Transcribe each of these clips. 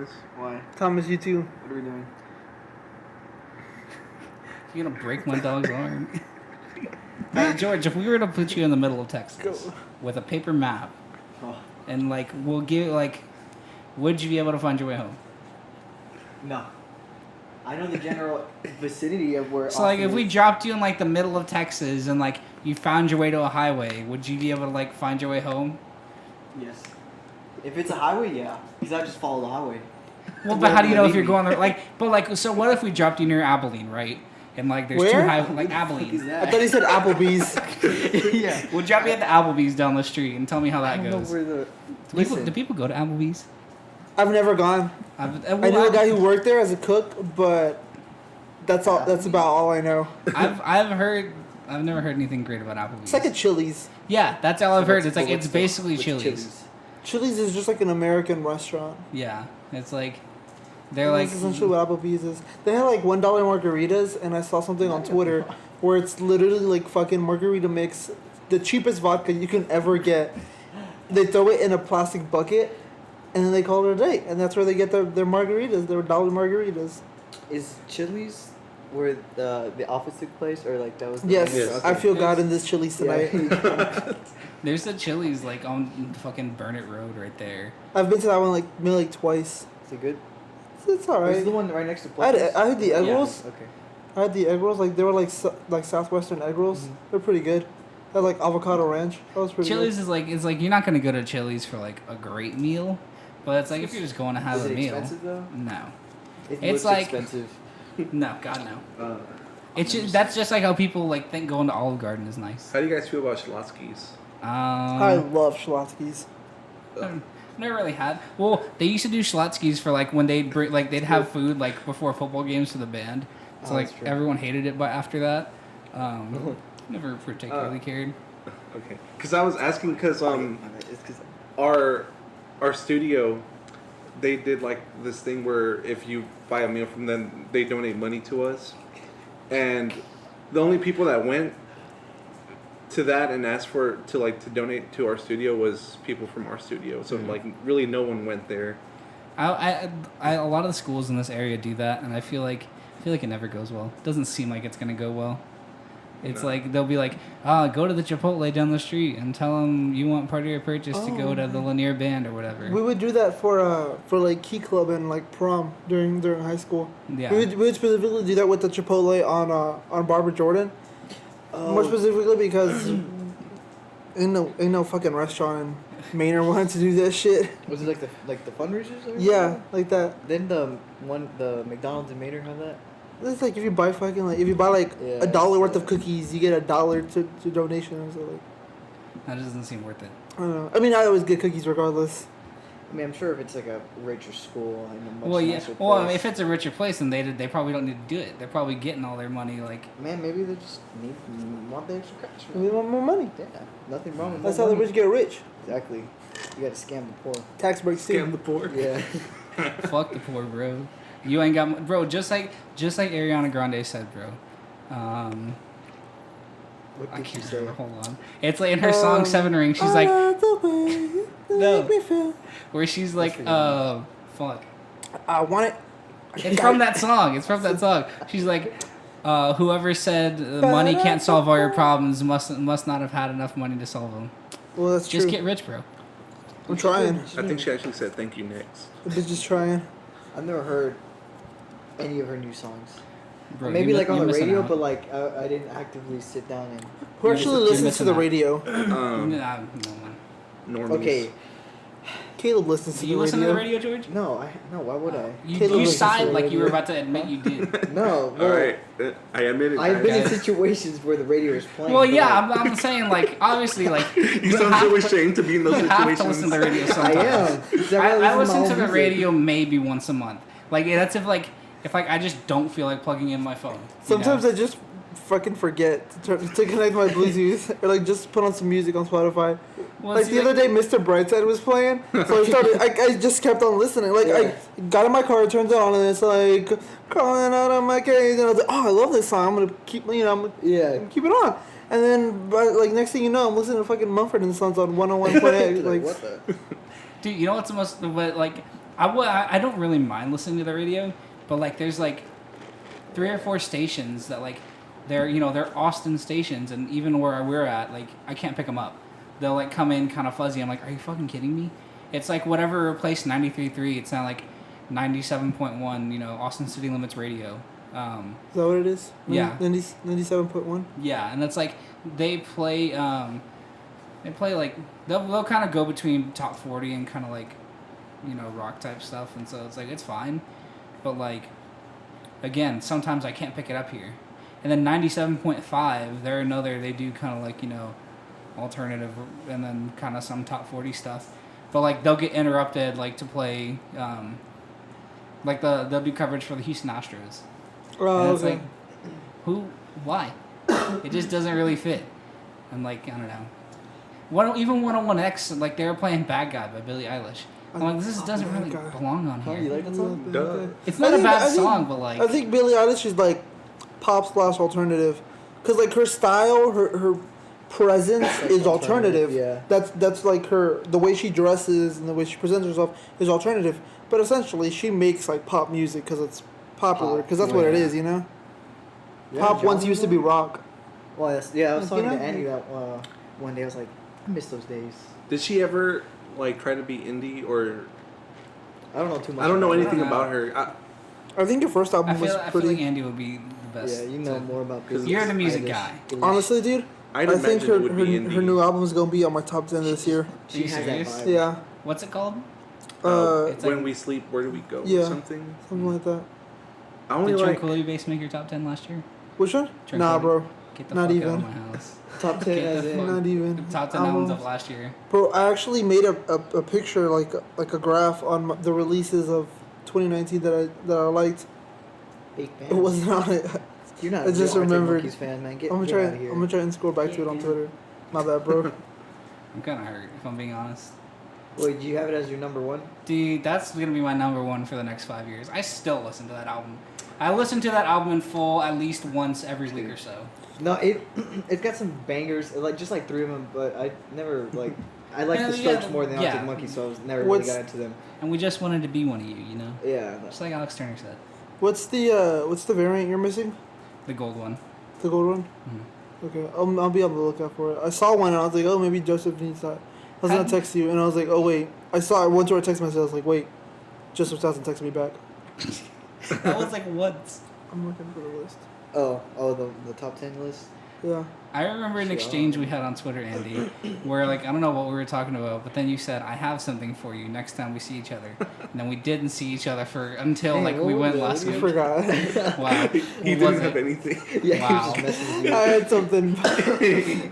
Thomas. Why? Thomas, you too. What are we doing? You're gonna break my dog's arm. George, if we were to put you in the middle of Texas with a paper map, and like we'll give like, would you be able to find your way home? No. I know the general vicinity of where. So like, if we dropped you in like the middle of Texas and like you found your way to a highway, would you be able to like find your way home? Yes. If it's a highway, yeah, because I just follow the highway. Well, but how do you know if you're going there? Like, but like, so what if we dropped you near Abilene, right? And like, there's Where? two highways, like Abilene. I thought he said Applebee's. Yeah. We'll drop you at the Applebee's down the street and tell me how that I don't goes. know where the. Do people go to Applebee's? I've never gone. I knew a guy who worked there as a cook, but that's all. That's about all I know. I've never heard anything great about Applebee's. It's like a Chili's. Yeah, that's all I've heard. It's like it's basically Chili's. Chili's is just like an American restaurant. Yeah, it's like they're like. That's essentially what Applebee's is. They had like $1 margaritas, and I saw something on Twitter where it's literally like fucking margarita mix, the cheapest vodka you can ever get. They throw it in a plastic bucket, and then they call it a day, and that's where they get their margaritas, their dollar margaritas. Is Chili's where the office took place, or like that was? Yes, Yes. I feel God in this Chili's tonight. Yeah. There's a Chili's like on fucking Burnett Road right there. I've been to that one maybe like twice. Is it good? It's alright. Is the one right next to I Places? had the egg Yeah. rolls. Okay. I had the egg rolls. Like they were like Southwestern egg rolls. Mhm. They're pretty good. I had like avocado ranch. That was pretty Chili's good. is like it's like you're not gonna go to Chili's for like a great meal, but it's like if you're just going to have Is a it meal. expensive though? No, It It's looks like- expensive. no, God no. It's How just, that's just like how people like think going to Olive Garden is nice. do you guys feel about Schlotzsky's? I love Schlotzsky's. Never really had. Well, they used to do Schlotzsky's for like when they'd bring, like they'd have food like before football games for the band. So Oh, like that's true. everyone hated it, but after that, never particularly cared. Okay, because I was asking because It's 'cause our studio, they did like this thing where if you buy a meal from them, they donate money to us, and the only people that went to that and asked for to donate to our studio was people from our studio. So like really no one went there. I a lot of the schools in this area do that, and I feel like it never goes well. It doesn't seem like it's gonna go well. It's No. like they'll be like, go to the Chipotle down the street and tell them you want part of your purchase to go to the Lanier Band or whatever. We would do that for like Key Club and like prom during high school. Yeah. We would specifically do that with the Chipotle on Barbara Jordan. More specifically because ain't no fucking restaurant in Maynard wanted to do that shit. Was it like the fundraisers? or Yeah, something? like that. Didn't the McDonald's in Maynard have that? It's like if you buy like Yeah, $1 worth so- of cookies, you get $1 to donation. So like, That doesn't seem worth it. I don't know. I mean, I always get cookies regardless. I mean, I'm sure if it's like a richer school in a much Well, yeah. nicer Well, place. if it's a richer place, then they probably don't need to do it. They're probably getting all their money like. Man, maybe they just want the extra cash. We want more money. Yeah, nothing wrong with That's more how the money. rich get rich. Exactly. You gotta scam the poor. Tax breaks too. Scam the poor. Yeah. Fuck the poor, bro. You ain't got, bro. Just like Ariana Grande said, bro. What I did you can't say? remember. Hold on. It's like in her song Seven Rings. She's like, the way you No. make me feel. where she's like, That's fuck. I want it. It's from that song. It's from that song. She's like, whoever said money can't solve all your problems must not have had enough money to solve them. Well, that's Just true. get rich, bro. I'm trying. I think she actually said thank you next. The bitch is trying. I've never heard any of her new songs. Bro, Maybe you're like on you're the missing radio, out. but like I didn't actively sit down and. Who You're actually missing- listens to you're the missing radio? Nah, no one. Normies. Okay. Caleb listens to Do the you radio. listen to the radio, George? No, why would I? You, Caleb you listens to sighed the like you were radio. about to admit you did. No. All Well, right, I admit it. I've been in guys. situations where the radio is playing. Well, but, yeah, like, I'm saying like obviously like You sound so ashamed to be in those you have to situations. listen to the radio I sometimes. am. 'Cause I rather listen my to own the music. radio maybe once a month. Like that's if I just don't feel like plugging in my phone. Sometimes I just fucking forget to connect my Bluetooth or like just put on some music on Spotify. Well, Like see, the other day, Mr. Brightside was playing, so I started. I just kept on listening. Like Yeah. I got in my car, turned it on, and it's like crawling out of my cage, and I was like, "Oh, I love this song. I'm gonna keep, Yeah. keep it on." And then, but like next thing you know, I'm listening to fucking Mumford and Sons on 101.8. Like, like, what the? Dude, you know what's the most? But like I don't really mind listening to the radio, but like there's like 3 or 4 stations that like they're they're Austin stations, and even where we're at, like I can't pick them up. They'll like come in kind of fuzzy. I'm like, are you fucking kidding me? It's like whatever replaced 93.3. It's not like 97.1. Austin City Limits Radio. Is that what it is? Yeah. 97.1? Yeah, and it's like they play like they'll kind of go between top 40 and kind of like rock type stuff, and so it's like it's fine, but like again sometimes I can't pick it up here. And then 97.5, they do kind of like alternative, and then kind of some top 40 stuff, but like they'll get interrupted like to play like they'll do coverage for the Houston Astros. Oh, And it's okay. like, why? It just doesn't really fit. And like, I don't know. Even 101X, like they were playing Bad Guy by Billie Eilish. I'm like, this doesn't Bad really Guy. belong on Oh, here. you like that song? Duh. It's not a I bad think- song, but like, I think Billie Eilish is like pop / alternative, because like her style, her presence is alternative. Yeah. That's like the way she dresses and the way she presents herself is alternative. But essentially, she makes like pop music because it's popular. Pop, Because that's what it yeah. is, Yeah, Pop once genre used to be though? rock. Well, I was talking You know? to Andy that one day. I was like, I miss those days. Did she ever like try to be indie or? I don't know too much. I don't know about anything know. about her. I think her first album I was feel pretty. like Andy would be the it. best. Yeah, you know more about this. You're the music guy. Honestly, dude, I'd I think imagine her it would be indie. her new album is gonna be on my top 10 this year. She Are you has that serious? vibe. Yeah, What's it called? When It's like- we sleep, where do we go? Yeah. Or something. something like that. I only Did like. Tranquility Base make your top 10 last year? Which one? Nah, Tranquility. bro. Get the Not fuck even. out of my house. Top 10 Get as the in. fuck- Not even. Top 10 albums Albums. of last year. Bro, I actually made a picture like a graph on the releases of 2019 that I liked. Big fan. It wasn't on it. You're not I just a Arctic remembered. Monkeys fan, man. Get I'm out of here. gonna try and scroll back to it on Twitter. Not that, bro. I'm kind of hurt, if I'm being honest. Wait, do you have it as your number one? Dude, that's gonna be my number 1 for the next 5 years. I still listen to that album. I listen to that album in full at least once every week or so. No, it's got some bangers, like just like 3 of them, but I never like. I like the Yeah, Strokes more than yeah. Arctic Monkeys, so I was never really What's- got into them. And we just wanted to be one of you, you know? Yeah. Just like Alex Turner said. What's the variant you're missing? The gold one. The gold one? Mhm. Okay, I'll be on the lookout for it. I saw one and I was like, oh, maybe Joseph needs that. I was gonna Had- text you and I was like, oh wait. I went to our text message. I was like, wait, Joseph hasn't texted me back. That was like what? I'm looking for the list. Oh, the top 10 list. Yeah. I remember an Sure. exchange we had on Twitter, Andy, where like I don't know what we were talking about, but then you said I have something for you next time we see each other, and then we didn't see each other until Hey, like what we was went it? last I week. forgot. Wow, He What didn't was have it? anything. Yeah, Wow. he was just messing with I you. had something.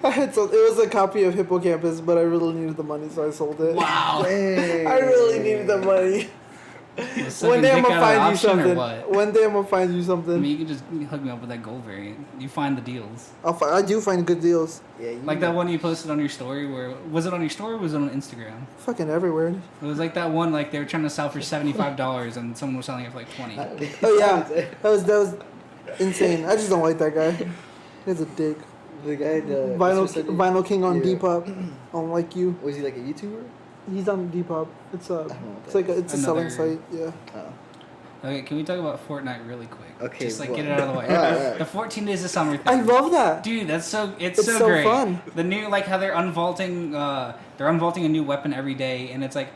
I had some. It was a copy of Hippocampus, but I really needed the money, so I sold it. Wow. Dang. I really needed the money. Was One sucking day I'm dick gonna out of find you option or something. what? One day I'm gonna find you I something. mean, you can just hook me up with that gold variant. You find the deals. I do find good deals. Yeah, you Like that one you posted on your story. Where was it on your story? Or was it on Instagram? Fucking everywhere. It was like that one. Like they were trying to sell for $75, and someone was selling it for like 20. Oh yeah, that was insane. I just don't like that guy. He's a dick. The guy, the Vinyl King on Yeah. Depop. I don't like you. Was he like a YouTuber? He's on Depop. It's I don't know what it's that like it's a selling Another- site. Yeah. Oh. Okay, can we talk about Fortnite really quick? Okay, Just like what? get it out of the way. Alright. The 14 Days of Summer thing. I love that. Dude, that's so it's It's so so great. fun. The new like how they're unvaulting a new weapon every day, and it's like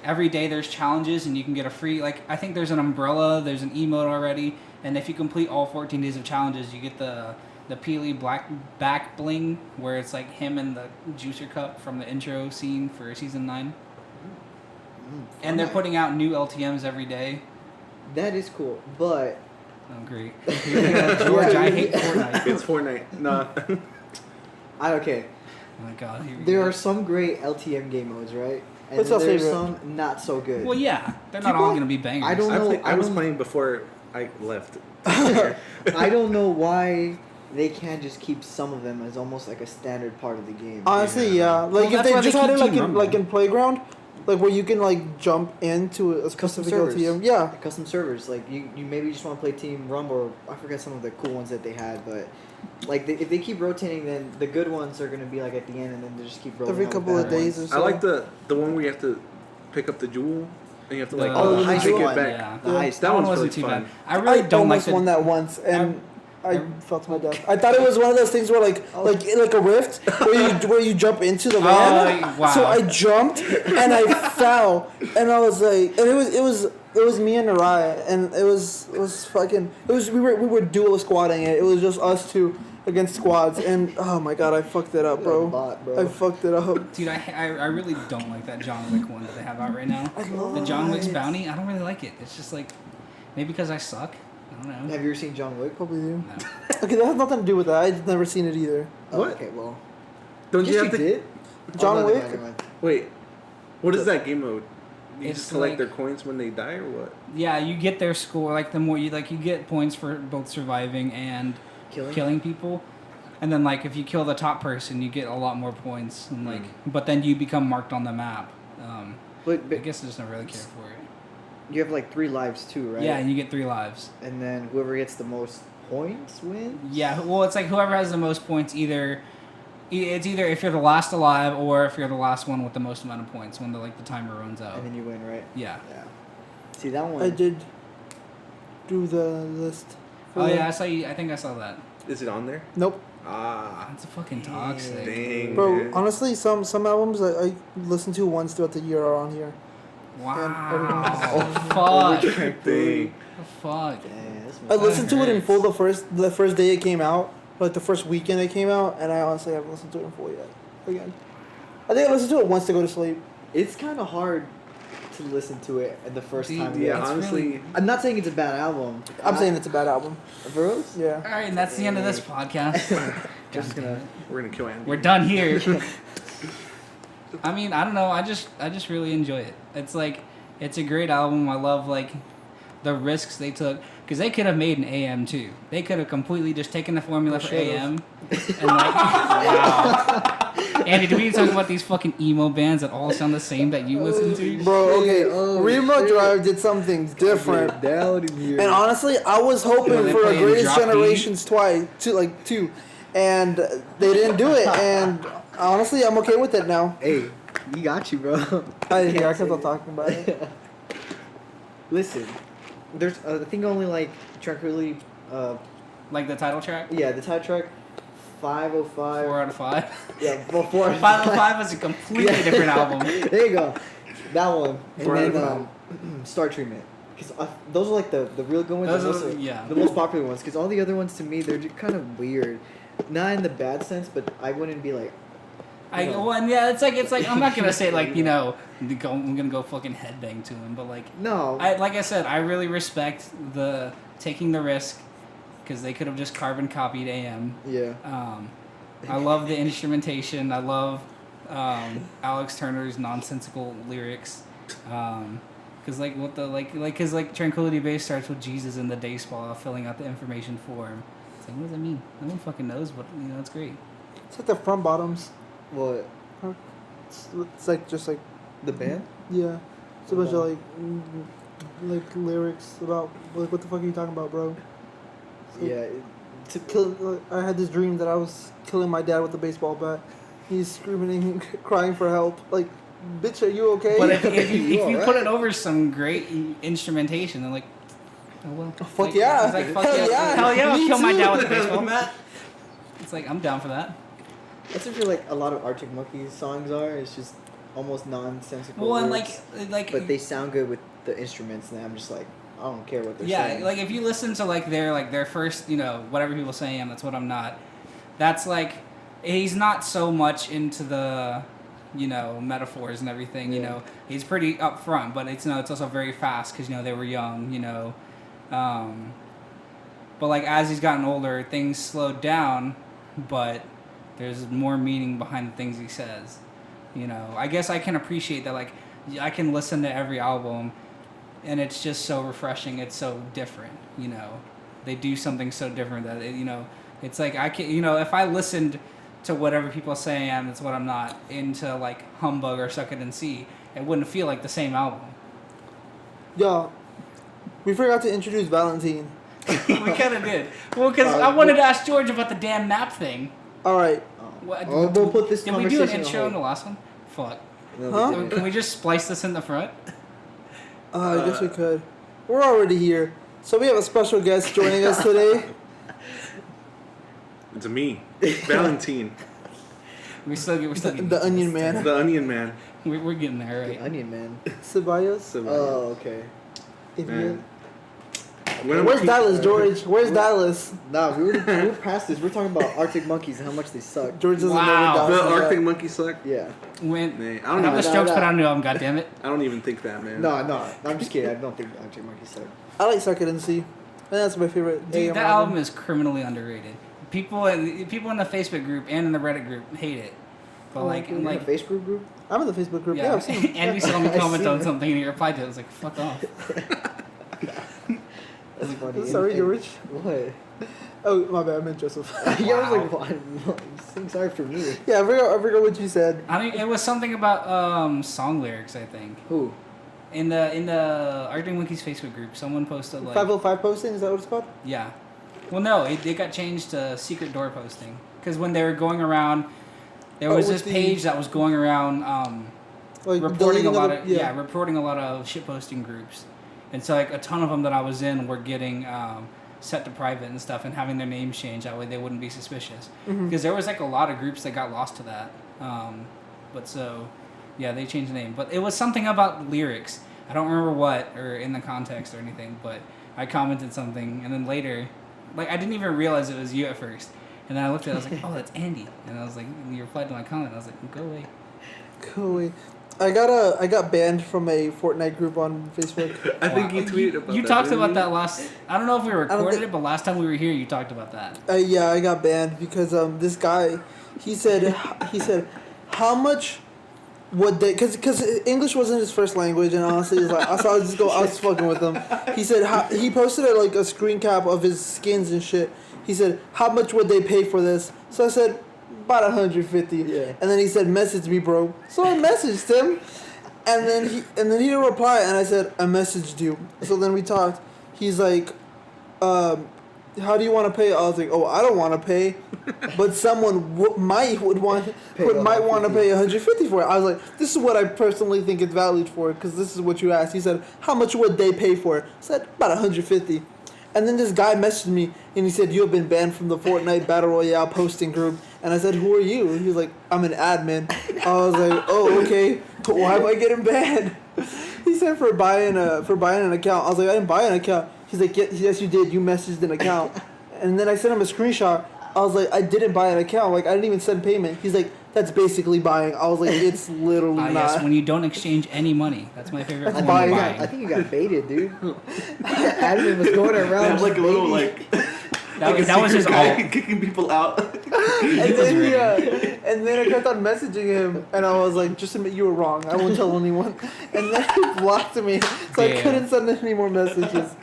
every day there's challenges and you can get a free like I think there's an umbrella, there's an emote already, and if you complete all 14 days of challenges, you get the Peely black back bling where it's like him and the juicer cup from the intro scene for season 9. And they're putting out new LTMs every day. That is cool, but Oh great. George, I hate Fortnite. It's Fortnite. Nah. okay. Oh my god, here we There go. are some great LTM game modes, right? And What's your there's favorite? some not so good. Well, yeah, they're not People- all gonna be bangers. I don't know. I was don't- playing before I left. I don't know why they can't just keep some of them as almost like a standard part of the game. Honestly, yeah. Like Well, if that's they why just they had keep it like Team in Rumble. Playground, like where you can like jump into a Custom specific servers. LTM. Yeah. Custom servers, like you maybe just want to play Team Rumble. Or I forget some of the cool ones that they had, but like if they keep rotating, then the good ones are gonna be like at the end, and then they just keep rolling. Every out couple bad of days ones. or I so. like the one where you have to pick up the jewel. And you have to The- like Oh, the high take school it back. Yeah. The high That school. one's wasn't really too fun. bad. I really don't like almost won the. that once, and I I- fell to my death. I thought it was one of those things where like a rift where you jump into the van. Wow. So I jumped and I fell, and I was like, and it was me and Naraya, and it was we were duo squatting it. It was just us two against squads, and oh my god, I fucked it up, bro. Bot, bro. I fucked it up. Dude, I really don't like that John Wick one that they have out right now. I love The John Wick's it. Bounty, I don't really like it. It's just like, maybe because I suck. I don't know. Have you ever seen John Wick? Probably do. No. Okay, that has nothing to do with that. I've never seen it either. Oh, What? okay, well. Don't Yes, you have to? did. John never Wick? mind, never mind. Wait, what is that game mode? You It's just collect like- their coins when they die, or what? Yeah, you get their score. Like the more you get points for both surviving and killing people. And then like if you kill the top person, you get a lot more points. And like, but then you become marked on the map. But I guess I just don't really care for it. you have like 3 lives too, right? Yeah, and you get 3 lives. And then whoever gets the most points wins? Yeah, well, it's like whoever has the most points it's either if you're the last alive or if you're the last one with the most amount of points when the timer runs out. And then you win, right? Yeah. Yeah. See, that one. I did do the list. for Oh the- yeah, I think I saw that. Is it on there? Nope. Ah, That's a fucking toxic. dang. Bro, dude. honestly, some albums I listen to once throughout the year are on here. Wow. Fuck. Dang. Fuck. Yeah, that's I listened to it in hurts. full the first day it came out, like the first weekend it came out, and I honestly haven't listened to it in full yet. Again, I think I listened to it once to go to sleep. It's kind of hard to listen to it the first Dude, time. Yeah, It's honestly, really- I'm not saying it's a bad album. I'm saying it's a bad album. For reals? Yeah. All right, and that's the end of this podcast. Just gonna. we're gonna kill Andy. We're done here. I mean, I don't know. I just really enjoy it. It's like it's a great album. I love like the risks they took because they could have made an AM too. They could have completely just taken the formula for should've. AM and like wow. Andy, do we need to talk about these fucking emo bands that all sound the same that you listen to? Bro, okay, Oh, Remote shit. Drive did something different. Down in here. And honestly, I was hoping When they for a play in Greatest Drop B. Generations two, and they didn't do it. And honestly, I'm okay with it now. Hey, we got you, bro. I didn't hear. I Can't kept on say talking about it. it. Listen, there's I think only like Tranquility. Like the title track? Yeah, the title track 505. 4 out of 5. Yeah, before 505 is a completely different album. There you go. That one. And 4 out then of Star Treatment. Because those are like the real good ones. Those and are- yeah. The most popular ones. Because all the other ones to me, they're just kind of weird. Not in the bad sense, but I wouldn't be like. Well, and yeah, it's like I'm not gonna say like I'm gonna go fucking headbang to him, but like No. like I said, I really respect the taking the risk because they could have just carbon copied AM. Yeah. I love the instrumentation. I love Alex Turner's nonsensical lyrics. Cause like what the cause Tranquility Base starts with Jesus in the day spa filling out the information form. It's like what does that mean? No one fucking knows, but it's great. It's like the front bottoms. What? It's like just like The band? yeah. It's a bunch of like lyrics about like what the fuck are you talking about, bro? It's like, Yeah. To kill, I had this dream that I was killing my dad with a baseball bat. He's screaming and crying for help. Like, bitch, are you okay? But if you alright? put it over some great instrumentation, then like, oh well. Fuck Like, yeah. it's like, fuck Hell yeah. yeah. Hell yeah, I'll Me kill my too. dad with a baseball bat. It's like, I'm down for that. That's what I feel like a lot of Arctic Monkeys songs are. It's just almost nonsensical. Well, and words, like, but they sound good with the instruments, and I'm just like, I don't care what they're yeah, saying. like if you listen to their first, whatever people say, and that's what I'm not. That's like, he's not so much into the, metaphors and everything. Yeah. He's pretty upfront, but it's it's also very fast because they were young. But like as he's gotten older, things slowed down, but there's more meaning behind the things he says. I guess I can appreciate that. Like, I can listen to every album, and it's just so refreshing. It's so different. They do something so different that it's like I can. If I listened to whatever people say and it's what I'm not into, like Humbug or Suck It and See, it wouldn't feel like the same album. Yo, we forgot to introduce Valentine. We kind of did. Well, because I wanted to ask George about the damn map thing. All right. What, Oh, we'll put this did we do an conversation on intro in hold. the last one? Fuck. No, Huh? we didn't. Can we just splice this in the front? I guess we could. We're already here. So we have a special guest joining us today. It's me, Valentine, We're still getting The Onion Man. the Onion Man. We're getting there, right? Onion Man. Ceballos. Oh, okay. Idiot. When Where's I'm- Dallas, George? Where's Dallas? Nah, we're past this. We're talking about Arctic monkeys and how much they suck. George doesn't Wow. know what The Dallas is. Arctic monkey suck. Yeah. When Nah, I I don't have even. the Strokes no. put out a new album, goddammit. I don't even think that, man. No, I'm just kidding. I don't think Arctic monkeys suck. I like Suck It and See. And that's my favorite. Dude, AM that album is criminally underrated. People in the Facebook group and in the Reddit group hate it. But Oh, like, okay. I'm Like like, a Facebook group? I'm in the Facebook group. Yeah, yeah. I've seen him. Andy saw me I comment seen on it. something and he replied to it. I was like, fuck off. That's funny. Sorry, And- George. What? Oh, my bad. I meant Joseph. Yeah, I was like, what? Saying sorry for me. Yeah, I forgot what you said. I mean, it was something about song lyrics. I think Who? in the Arctic Monkeys Facebook group, someone posted like, 505 posting, is that what it's called? yeah. Well, no, it got changed to secret door posting because when they were going around, there was with this page that was going around. Like Reporting a deleting lot other- of reporting a lot of shitposting groups, and so like a ton of them that I was in were getting set to private and stuff and having their names changed that way they wouldn't be suspicious Mhm. because there was like a lot of groups that got lost to that, but so yeah they changed the name, but it was something about lyrics. I don't remember what or in the context or anything, but I commented something and then later, like I didn't even realize it was you at first, and then I looked at it, I was like, oh, that's Andy, and I was like, you replied to my comment, I was like, go away. Cool. I got banned from a Fortnite group on Facebook. I think you tweeted about You that. talked didn't about you? that last. I don't know if we recorded think- it, but last time we were here, you talked about that. Yeah, I got banned because this guy, he said how much would they because English wasn't his first language, and honestly, it's like I was fucking with him. He said he posted like a screen cap of his skins and shit. He said how much would they pay for this? So I said about 150. Yeah. And then he said message me, bro. So I messaged him, and then he didn't reply, and I said I messaged you. So then we talked. He's like, how do you want to pay? I was like, oh, I don't want to pay, but someone might want to pay 150 for it. I was like, this is what I personally think it's valued for, because this is what you asked. He said, how much would they pay for it? I said about 150. And then this guy messaged me, and he said, you have been banned from the Fortnite Battle Royale posting group. And I said, who are you? And he was like, I'm an admin. I was like, oh, okay. But why am I getting banned? He said for buying an account. I was like, I didn't buy an account. He's like, yes, you did. You messaged an account. And then I sent him a screenshot. I was like, I didn't buy an account. Like, I didn't even send payment. He's like, that's basically buying. I was like, it's literally not. Yes, when you don't exchange any money. That's my favorite That's form of buying. buying. I think you got baited, dude. Admin was going They around. have like a little baiting. like. That was his guy alt. kicking people out. And then I kept on messaging him, and I was like, just admit you were wrong. I won't tell anyone. And then he blocked me, so I Damn. couldn't send any more messages.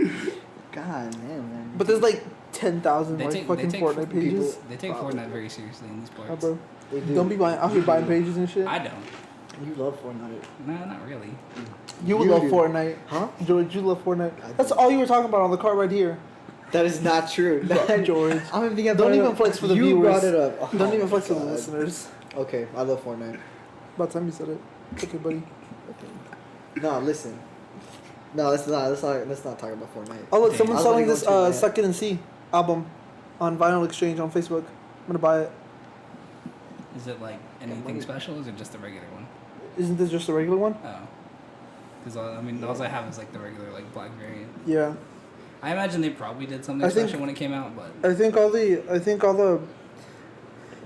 God damn, man. But there's like 10,000 They like take- fucking they take Fortnite pages. They take Fortnite very seriously in these Oh, parts. bro. They do. Don't be buying out here buying pages and shit. I don't. You love Fortnite. No, not really. You would You love do. Fortnite. Huh? George, you love Fortnite. I That's do. all you were talking about on the car right here. That is not true. George. I'm even thinking Don't even flex for the you viewers. brought it up. Oh Don't even my flex for the God. listeners. Okay, I love Fortnite. About time you said it. Okay, buddy. Okay. No, listen. No, let's not talk about Fortnite. Oh, look, Dang. someone's I was selling gonna go this to that. Suck It and See album on Vinyl Exchange on Facebook. I'm gonna buy it. Is it like anything money. special, or is it just the regular one? Isn't this just a regular one? Oh. Because all I have is like the regular like black variant. Yeah. I imagine they probably did something I think- special when it came out, but I think all the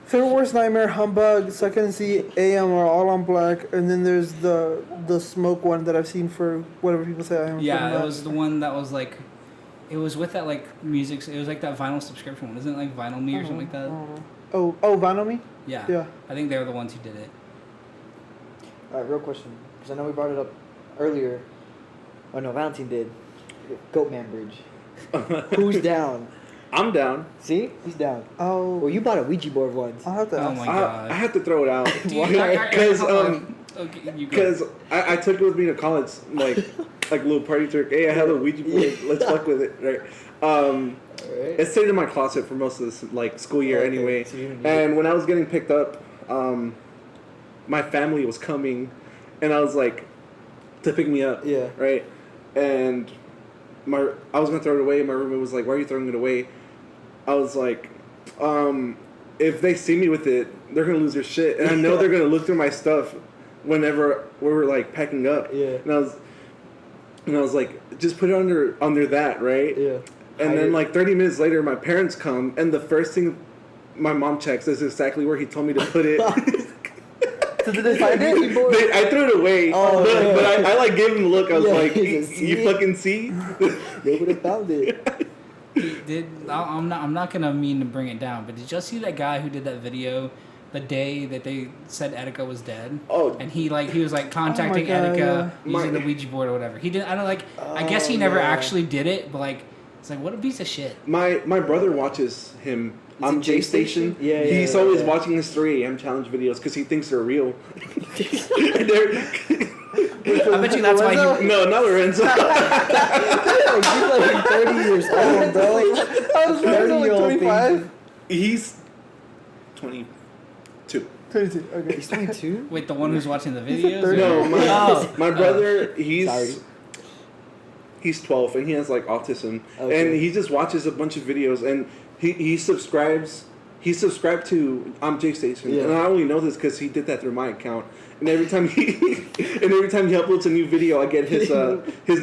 Favorite Worst Nightmare, Humbug, Suck It and See, AM are all on black, and then there's the smoke one that I've seen for whatever people say I am. yeah, it was the one that was like, it was with that like music. It was like that vinyl subscription one, isn't it? Like Vinyl Me or something like that. Oh, Vinyl Me? Yeah. Yeah. I think they were the ones who did it. All right, real question, because I know we brought it up earlier. Oh no, Valentine did. Goatman Bridge. Who's down? I'm down. See, he's down. Oh, Well, you bought a Ouija board once. I'll have to Oh ask. my god. I had to throw it out Why? because Okay, you go. because I took it with me to college, like a little party trick. Hey, I have a Ouija board. Let's fuck with it, right? Alright. It stayed in my closet for most of this like school year Okay, anyway. so you didn't use And when I was getting picked up, my family was coming, and I was like, to pick me up. Yeah. Right. and I was gonna throw it away. My roommate was like, "Why are you throwing it away?" I was like, "If they see me with it, they're gonna lose their shit, and I know they're gonna look through my stuff whenever we were like packing up." Yeah. And I was like, "Just put it under that, right?" Yeah. And then like 30 minutes later, my parents come, and the first thing my mom checks is exactly where he told me to put it. So did they find it? I threw it away, but I like gave him a look. I was like, "You fucking see?" They would have found it. I'm not gonna mean to bring it down, but did y'all see that guy who did that video the day that they said Etika was dead? Oh, And he was like contacting God, Etika yeah. using the Ouija board or whatever. He didn't. I don't like. I guess he never actually did it, but like, it's like what a piece of shit. my brother watches him on it J J Station. Station? Yeah, He's yeah, always yeah. watching his 3 a.m. challenge videos because he thinks they're real. I bet you that's why he. No, not Lorenzo. Like, he's like 30 years old, bro. I was like 25. He's 22. 22. Okay. He's 22? Wait, the one who's watching the videos? third- No, Oh. my brother, Sorry. he's 12 and he has like autism, Okay. and he just watches a bunch of videos, and he subscribes. He's subscribed to J Station, Yeah. and I only know this because he did that through my account. And every time he uploads a new video, I get his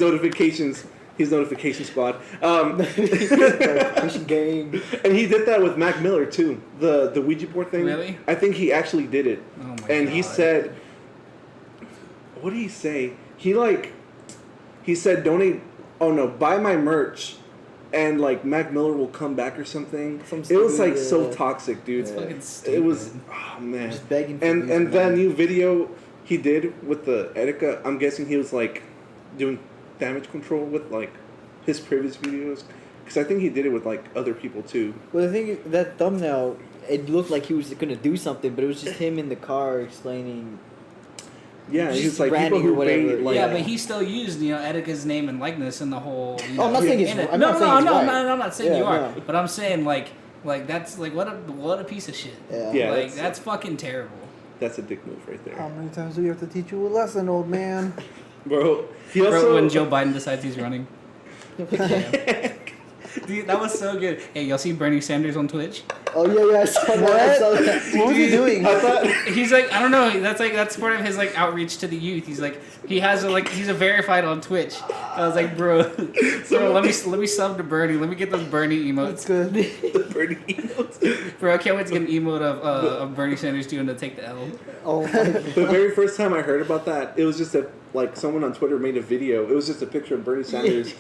notifications. His notification squad. Fishing game. And he did that with Mac Miller too. The Ouija board thing. Really? I think he actually did it. Oh my And God. he said, what did he say? He said donate. Oh no, buy my merch, and like Mac Miller will come back or something. It was like so toxic, dude. It's fucking stupid. It was, oh man. Just begging for And views, and that man. new video he did with the Etika, I'm guessing he was like doing damage control with like his previous videos, because I think he did it with like other people too. Well, the thing is, that thumbnail, it looked like he was gonna do something, but it was just him in the car explaining. Yeah, Just he's like people branding or who whatever, pay like Yeah, but he still used Etika's name and likeness in the whole. Oh, I'm not saying it's in it. I'm No, not saying it's right. I'm not saying Yeah, you are, no. but I'm saying like that's like what a piece of shit. Yeah. Yeah, like that's- that's fucking terrible. that's a dick move right How there, many times do you have to teach you a lesson, old man? bro. He Bro, also when Joe Biden decides he's running. Dude, that was so good. Hey, y'all see Bernie Sanders on Twitch? Oh yeah, I saw that. I saw that. What was he doing? I thought He's like, I don't know. That's part of his like outreach to the youth. He's like, he's a verified on Twitch. I was like, bro, let me sub to Bernie. Let me get those Bernie That's emotes, good. the Bernie emotes. bro. I can't wait to get an emote of Bernie Sanders doing to take the L. Oh my. The very first time I heard about that, it was just like someone on Twitter made a video. It was just a picture of Bernie Sanders.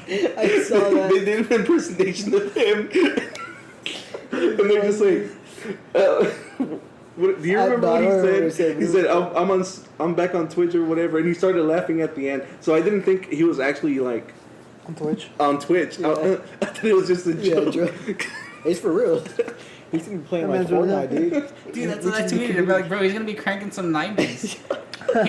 I saw that. They did an impersonation of him, and they're just like, what, do you remember I what don't remember he what said? he He said, I'm back on Twitch or whatever," and he started laughing at the end. So I didn't think he was actually like On Twitch. on Twitch. Yeah. I thought it was just a Yeah, joke. It's for real. He's gonna be playing like Imagine Fortnite, dude. Dude, that's what I tweeted. They're like, bro, he's gonna be cranking some 90s.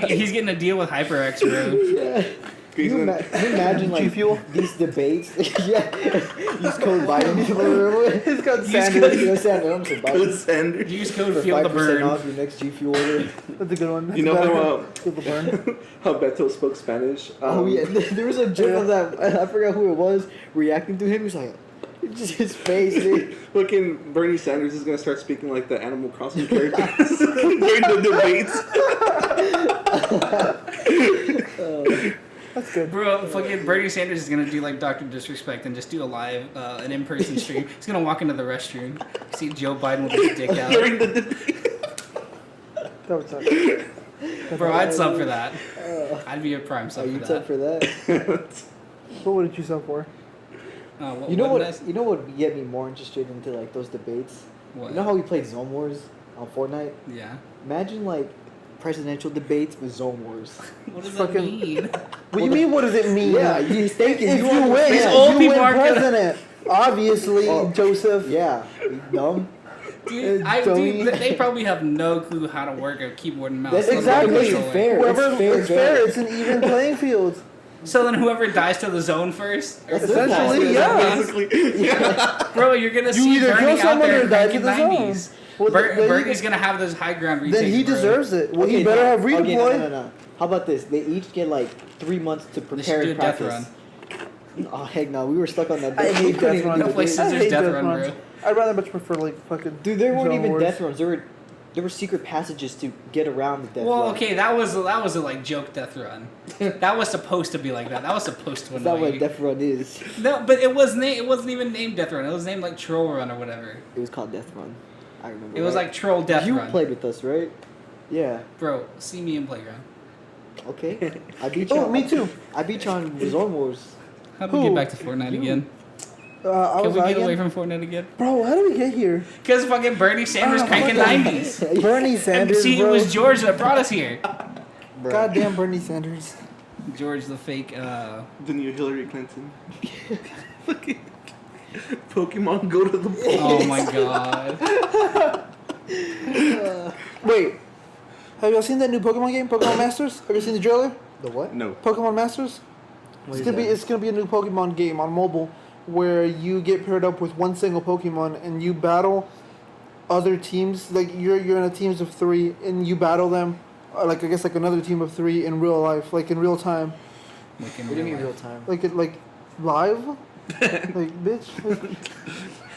He's getting a deal with HyperX, bro. Yeah. Can you imagine like G Fuel? these debates? Yeah. Use code Biden. Remember? He's got Use Sanders. You know, Sanders. Good Biden. Sanders. Use code For Feel the 5% Burn. off your next G Fuel order. That's a good one. You know how Feel the burn. how Beto spoke Spanish? Oh yeah, there was a gif of that. I forgot who it was reacting to him. He was like, just his face, dude. Fucking Bernie Sanders is gonna start speaking like the Animal Crossing characters during the debates. That's good. Bro, fucking Bernie Sanders is gonna do like Dr. Disrespect and just do a live, an in-person stream. He's gonna walk into the restroom, see Joe Biden with his dick out. During the debate. That would suck. Bro, I'd sub for that. I'd be a prime Oh, sub you for up that. for that? What did you sell for? You know wouldn't what? You know what would get me more interested into like those debates? What? You know how we played Zone Wars on Fortnite? Yeah. Imagine like presidential debates with Zone Wars. What does Fucking- that mean? What do you mean? What does it mean? Yeah, he's thinking. If you want to win, These stand. old you people win aren't gonna- president. Obviously, Oh. Joseph. Yeah, you dumb. Dude, Dummy. they probably have no clue how to work a keyboard and mouse. That's let alone exactly. It's control it. fair. Whoever, It's fair it's fair. game. It's an even playing field. So then whoever dies to the zone first? That's Essentially, it. yeah. Basically, Bro, you're gonna You see either Bernie kill out someone there or die to cranking the zone. 90s. Well, then Bernie's gonna have those high ground retakes. Then he bro. deserves it. Well, he Okay, better no, have okay, redeploy. no. How about this? They each get like 3 months to They prepare should do a and death practice. run. Oh heck no, we were stuck on that. I hate We couldn't death even run. do No the place game. I Scissors hate death death run, runs. bro. I'd rather much prefer like fucking. Dude, there weren't Zone even Wars. death runs. There were secret passages to get around the death Well, run. okay, that was a like joke death run. That was supposed to be like that. That was supposed to Is that annoy what you. death run is? No, but it wasn't even named death run. It was named like troll run or whatever. It was called death run. I remember. It was right? like troll death you run. played with us, right? Yeah. Bro, see me in playground. Okay. I beat you. Oh, on, me too. I beat you on Zone Wars. How do we get Who? back to Fortnite again? I Can was we get lagging. away from Fortnite again? Bro, how did we get here? Because fucking Bernie Sanders Oh, cranking fuck 90s. Bernie And Sanders, see, bro. it was George that brought us here. Bro. Goddamn Bernie Sanders. George the fake, The new Hillary Clinton. Fucking Pokemon go to the polls. oh my god. Wait, have y'all seen that new Pokemon game, Pokemon Masters? Have you seen the trailer? The what? No. Pokemon Masters. What It's is gonna be that? it's gonna be a new Pokemon game on mobile where you get paired up with one single Pokemon and you battle other teams. Like you're in a teams of 3 and you battle them. Like I guess like another team of 3 in real life, like in real time, Like in What do you mean life. real time? like live. Like bitch.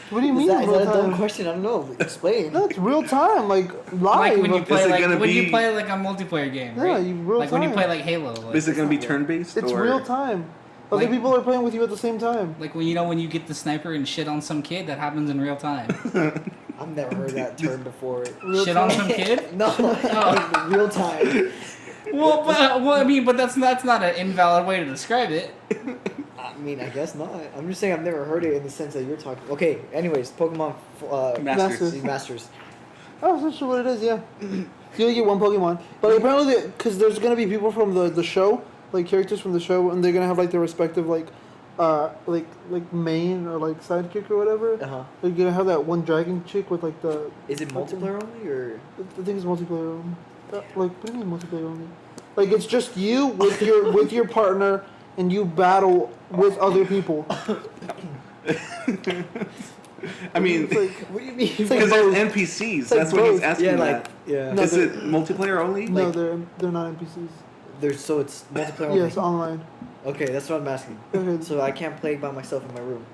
Like, what do you mean Is that real a dumb time? question? I don't know. Explain. No, it's real time, like live. Like when you Is play it like gonna when you be- play like a multiplayer game, right? Yeah, you real like time. when you play like Halo. Like, Is it gonna be not turn based? It's or? real time. Other Like- people are playing with you at the same time. like when when you get the sniper and shit on some kid, that happens in real time. I've never heard that term before. Real shit time. on some kid? No, real time. Well, I mean, but that's not an invalid way to describe it. I mean, I guess not. I'm just saying I've never heard it in the sense that you're talking. Okay, anyways, Pokemon Masters. these Masters. Oh, that's what it is, yeah. You only get one Pokemon. But apparently, because there's going to be people from the show, like characters from the show, and they're going to have like their respective, like main or like sidekick or whatever. Uh-huh. They're going to have that one dragon chick with like the. Is it multiplayer only or? I think it's multiplayer only. Like, what do you mean multiplayer only? Like, it's just you with your partner, and you battle with other people. I mean, It's like, What do you mean? It's like because they're both. NPCs. like That's what he's both. asking. yeah, that. like yeah. No, Is they're- it multiplayer only? no, like- they're not NPCs. There's so it's multiplayer only. Yes, online. Okay, that's what I'm asking. Okay. So I can't play by myself in my room.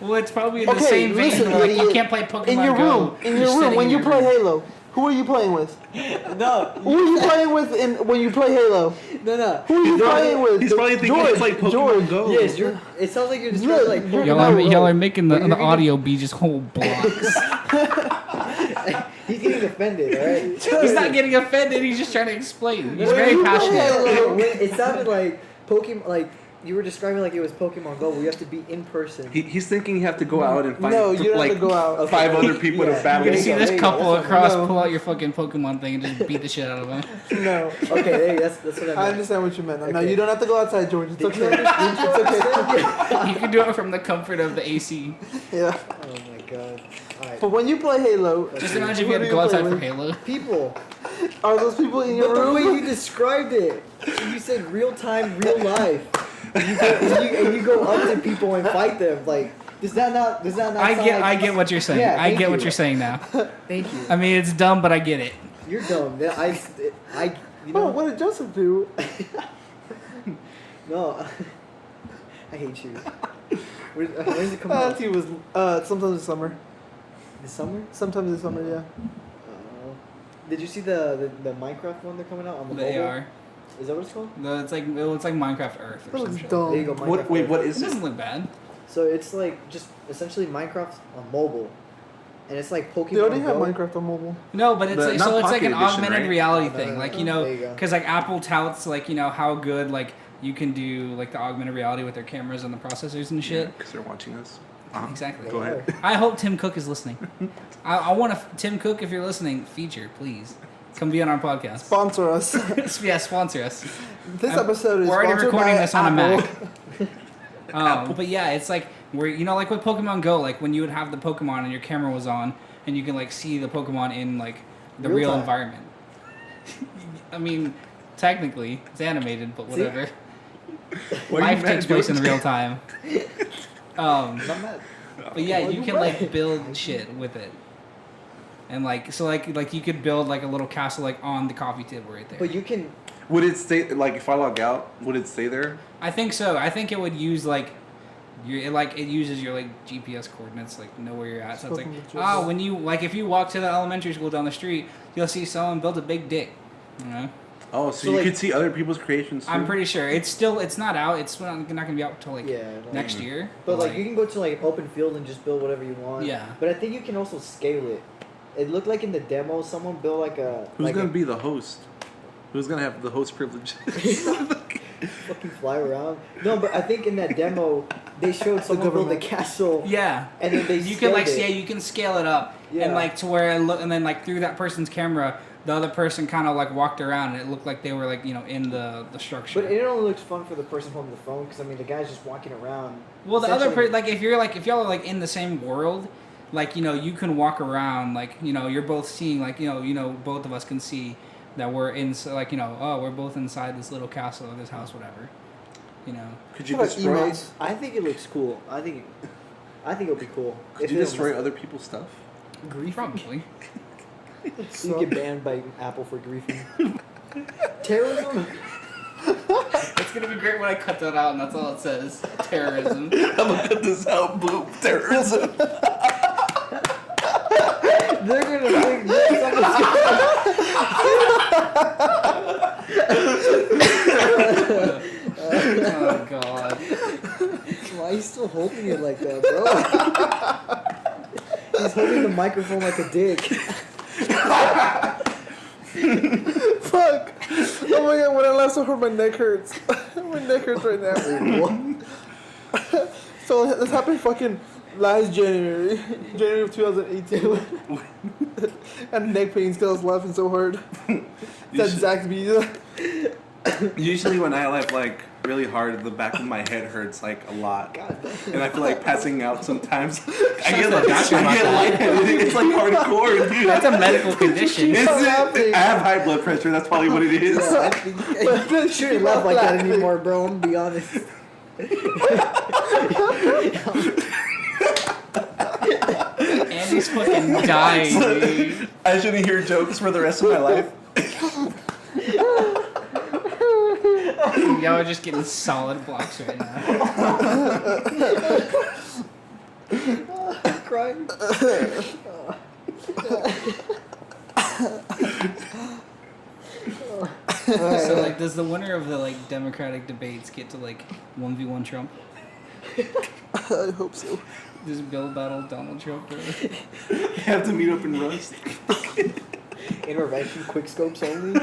Well, it's probably in the Okay, same vein. listen, where, like, you idiot. can't play Pokemon In your Go. room, You're sitting when in you your play room. Halo, who are you playing with? No, Who are you playing with when you play Halo? no. Who are you playing with? He's probably thinking George, it's like Pokemon George. Go. Yes, you're. It sounds like you're describing like. You're- Y'all are making But the you're gonna- audio be just whole blocks. He's getting offended, alright? He's not getting offended. He's just trying to explain. He's Where very you passionate. going? It sounded like Pokemon, like you were describing like it was Pokemon Go, where you have to be in person. He's thinking you have to go out and find No, you don't like have to go out. 5 Okay. other people Yeah. to battle. You're gonna There see you go, this there you go. couple That's across No. pull out your fucking Pokemon thing and just beat the shit out of them. No. Okay, there, that's what I meant. I understand what you meant. No, Okay. you don't have to go outside, George. It's Did you okay. understand? It's okay. You can do it from the comfort of the AC. Yeah. Oh my god. Alright. But when you play Halo, Just imagine if who you had do to go outside play for with? Halo. People, Are those people in your but the way room? you described it, you said real time, real life. And you go up to people and fight them. Like, does that not sound I like get what you're saying. Yeah, I thank get what you. you're saying now. Thank you. I mean, it's dumb, but I get it. You're dumb. You Oh, know, what did Joseph do? no. I hate you. When's it come out? He was sometime this summer. This summer? Sometime this summer, yeah. Did you see the Minecraft one they're coming out on the The mobile? AR. Is that what it's called? No, it's like Minecraft Earth That or some looks shit. dumb. There you go. Minecraft. What It is it? doesn't look bad. So it's like just essentially Minecraft on mobile, and it's like Pokemon They already have Go. Minecraft on mobile. No, but it's But like, not so it's like Pocket an Edition, augmented right? reality No, thing, no, like no. you know, There you go. because like Apple touts like you know how good like you can do like the augmented reality with their cameras and the processors and shit. Because they're watching us. Exactly. Go ahead. I hope Tim Cook is listening. I want to Tim Cook, if you're listening, feature please. Come be on our podcast. Sponsor us. Yeah, sponsor us. This episode is We're already sponsored recording by this on Apple. a Mac. But yeah, it's like where you know, like with Pokemon Go, like when you would have the Pokemon and your camera was on, and you can like see the Pokemon in like the Real real time. environment. I mean, technically, it's animated, but See? whatever. Why are you Life mad, takes place in George? real time. I'm not mad. But yeah, Well, you you're can right. like build shit with it. And like so like you could build like a little castle like on the coffee table right there. But you can. Would it stay like if I log out? Would it stay there? I think so. I think it would use like it uses your like GPS coordinates, like know where you're at. So it's like, Fucking when you like if you walk to the elementary school down the street, you'll see someone build a big dick. You know? Oh, so you like- could see other people's creations too? I'm pretty sure it's not out. It's not gonna be out until like next year. But like you can go to like an open field and just build whatever you want. Yeah. But I think you can also scale it. It looked like in the demo someone built like a. Who's like gonna be the host? Who's gonna have the host privileges? fucking fly around? No, but I think in that demo they showed someone build a government. castle. Yeah. And then they You can like scaled it. you can scale it up Yeah. and like to where it look, and then like through that person's camera, the other person kind of like walked around and it looked like they were like in the structure. But it only looks fun for the person holding the phone because I mean the guy's just walking around. Well, the other Essentially- like if y'all are like in the same world, like you can walk around like you're both seeing like both of us can see that we're in like we're both inside this little castle or this house, whatever. Could you What about destroy? emotes? I think it looks cool. I think it'll be cool. Could you it destroy was other people's stuff? griefing. Probably. You get banned by Apple for griefing. Terrorism. It's gonna be great when I cut that out and that's all it says. Terrorism. I'm gonna cut this out, boom. Terrorism. They're gonna think that Oh god. why are you still holding it like that, bro? He's holding the microphone like a dick. Fuck! Oh my god, when I laugh so hard, my neck hurts. My neck hurts right now. So this happened fucking last January. January of 2018. And neck pains because I was laughing so hard. That's Zaxby's. Usually when I laugh like really hard, the back of my head hurts like a lot, God damn. and I feel like passing out sometimes. I Shut get the like doctor about that. lightheaded. It's like hardcore, dude. That's a medical condition. Is Stop it? laughing. I have high blood pressure. That's probably what it is. Yeah, I think you shouldn't laugh like that anymore, bro. I'm gonna be honest. Andy's fucking dying, dude. I shouldn't hear jokes for the rest of my life. Y'all are just getting solid blocks right now. I'm crying. So like, does the winner of the like Democratic debates get to like 1v1 Trump? I hope so. Does Bill battle Donald Trump? Or... You have to meet up in Rust. Intervention, quick scopes only,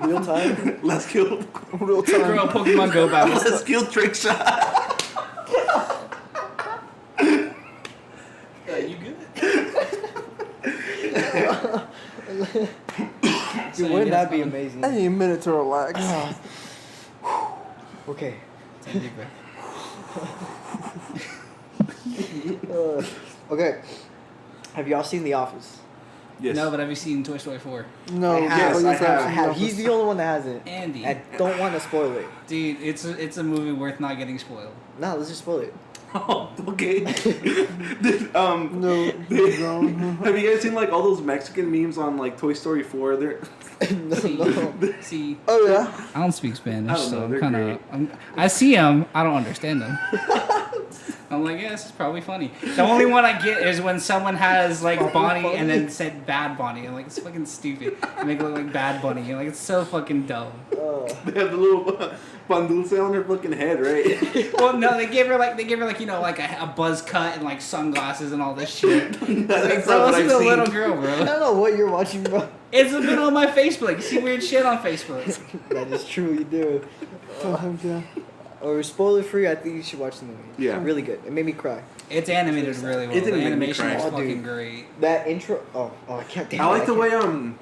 real time. Let's kill. Real time. Girl, Pokemon Go battle. Let's kill trick shot. You good? Dude, wouldn't that be amazing? I need a minute to relax. Okay. Take a deep breath. Okay. Have y'all seen The Office? Yes. No, but have you seen Toy Story 4? No, I have. Yes, I please have. I have. He's the only one that hasn't. Andy. I don't want to spoil it. Dude, it's a movie worth not getting spoiled. No, let's just spoil it. Oh, okay. No, no. Have you guys seen like all those Mexican memes on like Toy Story 4? They're No, See, no. see, Oh yeah. I don't speak Spanish, I don't know, so I'm they're kind of. I see them, I don't understand them. I'm like, yeah, this is probably funny. The only one I get is when someone has like Bonnie and then said Bad Bonnie. I'm like, it's fucking stupid. They make it look like Bad Bunny. You're like, it's so fucking dumb. they have the little pan dulce on their fucking head, right? Well, no, they gave her like like a buzz cut and like sunglasses and all this shit. Like, That's bro, not what this I've is a seen. little girl, I bro. don't know what you're watching, bro. It's been on my Facebook. You see weird shit on Facebook. That is true, you do. Sometimes yeah. Or spoiler free, I think you should watch the movie. Yeah. Really good. It made me cry. It's animated really well. It didn't The make me animation cry. is Oh, fucking dude. great. That intro. Oh, I can't. Damn I like it, the way can't-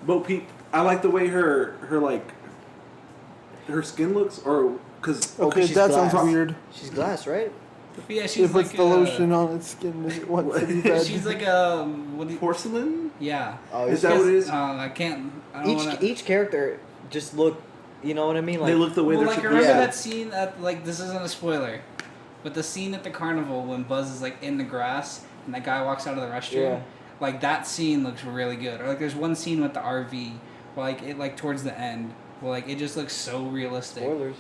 Bo Peep. I like the way her like her skin looks, or because Oh, 'cause Okay, she's that sounds glass. weird. She's glass, right? But yeah, she's It puts like the lotion on its skin and it wants to be fed. She's like what do you, porcelain. yeah. Oh, Is that what it is? I can't. I don't Each wanna, each character just look. You know what I mean? Like They look the way well, they're like supposed remember Yeah. that scene at like this isn't a spoiler, but the scene at the carnival when Buzz is like in the grass and that guy walks out of the restroom. Yeah. Like that scene looks really good. Or like there's one scene with the RV, where like it like towards the end, where like it just looks so realistic. Spoilers.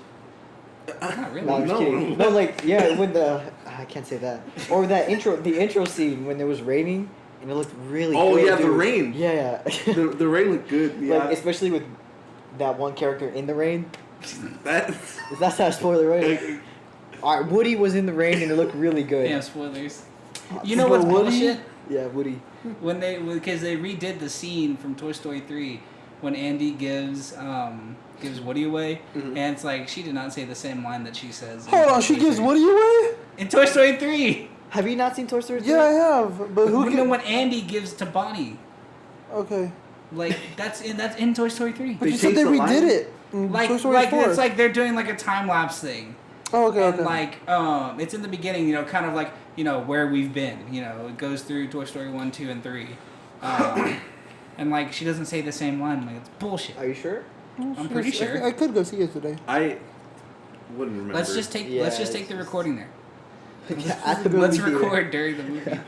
Not really. No, I'm just kidding. No, like yeah, when I can't say that. Or the intro scene when it was raining and it looked really. Oh good, yeah, the dude. rain. Yeah. The rain looked good. Yeah. Like especially with that one character in the rain. That's That's not a spoiler, right? All right, Woody was in the rain and it looked really good. Damn spoilers. You know what's Woody? bullshit? Yeah, Woody. Because they redid the scene from Toy Story 3 when Andy gives Woody away, and it's like she did not say the same line that she says. Hold on, she gives Woody away? in Toy Story 3. Have you not seen Toy Story 3? Yeah, I have. But who You know can? when Andy gives to Bonnie, Okay. like that's in Toy Story 3. But They you said they changed the redid line? it. In Like Toy Story 4. it's like they're doing like a time lapse thing. Oh, okay, And okay. like it's in the beginning, kind of like where we've been. It goes through Toy Story 1, 2, and 3, and like she doesn't say the same line. Like it's bullshit. Are you sure? I'm pretty sure. I could go see it today. I wouldn't remember. Let's just take Yeah, the it's recording there. Yeah, at the Let's movie theater. record during the movie.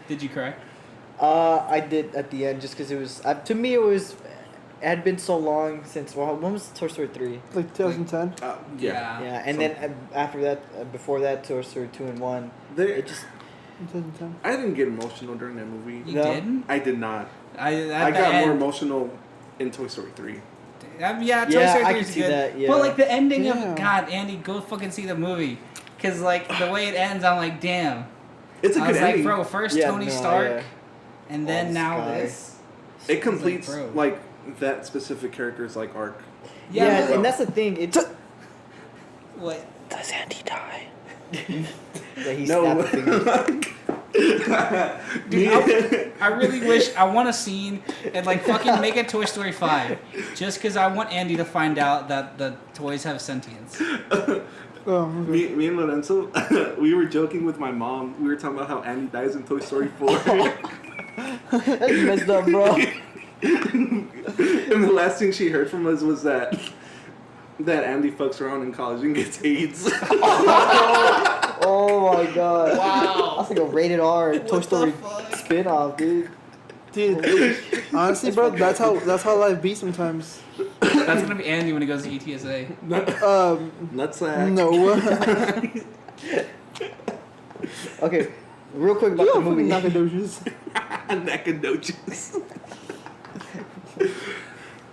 Did you cry? I did at the end just because it was to me it had been so long since when was Toy Story 3? Like 2010. Yeah. Yeah, and then after that, before that, Toy Story 2 and 1. There, It just 2010. I didn't get emotional during that movie. You No. didn't? I did not. At I the got end, more emotional in Toy Story 3. Yeah, Toy Yeah, Story I 3 can is see good. that, yeah. But like the ending Damn. of God, Andy, go fucking see the movie. Cause like the way it ends, I'm like, damn. It's a I good was like, ending. bro, first Yeah, Tony no, Stark, yeah. and then this now guy. this. It completes bro. like that specific character's like arc. Yeah, but- and that's the thing. It What? does Andy die? Yeah, he No. snapped fingers. Dude, I really wish I want a scene and like fucking make a Toy Story 5, just because I want Andy to find out that the toys have sentience. Oh, okay. me and Lorenzo, we were joking with my mom. We were talking about how Andy dies in Toy Story 4. That's messed up, bro. And the last thing she heard from us was that Andy fucks around in college and gets AIDS. Oh my god. Wow. That's like a rated R Toy the Story fuck? spin-off, dude. Dude, honestly, bro, that's how life be sometimes. That's gonna be Andy when he goes to E ETSA. Nutsack. No. Okay, real quick about You the don't movie. fucking Nacogdoches. Nacogdoches.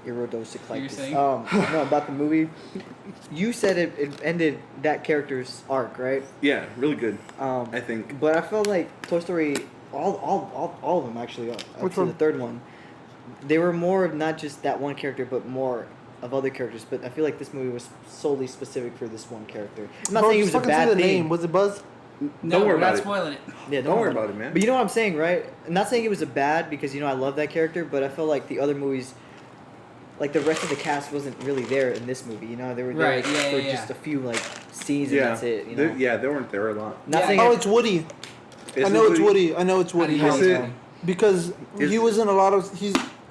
Iridosic You're like saying? no, about the movie. You said it ended that character's arc, right? Yeah, really good. I I think. But I felt like Toy Story, all of them actually, up Which to the one? third one, they were more of not just that one character, but more of other characters. But I feel like this movie was solely specific for this one character. I'm not Bro, saying it just was a fucking say bad the thing. name. Was it Buzz? No, Don't worry we're not about it. spoiling it. Yeah, Don't worry about it, man. But you know what I'm saying, right? I'm not saying it was a bad because I love that character, but I felt like the other movies, like the rest of the cast wasn't really there in this movie. They were there Right, yeah, for yeah, just yeah. a few like scenes Yeah. and that's it. They weren't there a lot. Not Yeah. saying Oh, it- it's Woody. Is I know it it's Woody. I know it's How do Woody. you know Is it's it- Andy? Because Is- he was in a lot of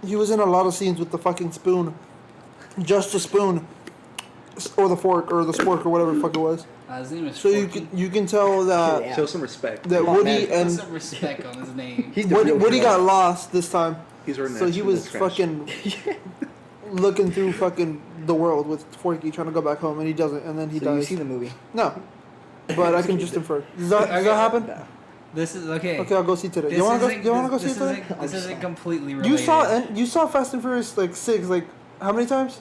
he was in a lot of scenes with the fucking spoon, just the spoon, or the fork or the spork or whatever the fuck it was. His name is So Forky. you can tell that Yeah. Show some respect. that Come on, Woody man. Put and some respect on his name. He's the Woody, real Woody hero. got lost this time. He's right So next he to was the trash. fucking looking through fucking the world with Forky trying to go back home and he doesn't and then he So you dies. see the movie? No, but I can just infer. Does that happen? No. This is okay. Okay, I'll go see today. This You wanna go? isn't- You wanna go this see it today? isn't- This isn't completely related. You saw Fast and Furious like 6 like how many times?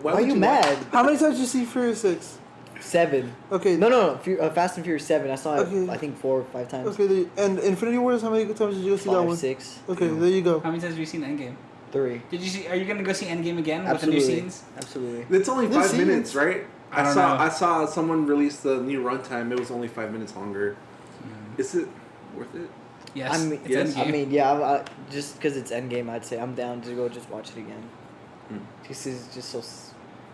Why are would you watch- mad? How many times did you see Furious 6? 7. Okay. No. Fast and Furious 7. I saw it. Okay. I think 4 or 5 times. Okay, and Infinity Wars, how many times did you go see that 5, one? 6, Okay, there you go. How many times have you seen Endgame? 3. Did you see? Are you gonna go see Endgame again Absolutely. with the new scenes? Absolutely. It's only This 5 seems- minutes, right? I don't know. I saw someone release the new runtime. It was only 5 minutes longer. Is it worth it? Yes. I mean, it's yes. Endgame. I mean, yeah. Just because it's Endgame, I'd say I'm down to go just watch it again. This is just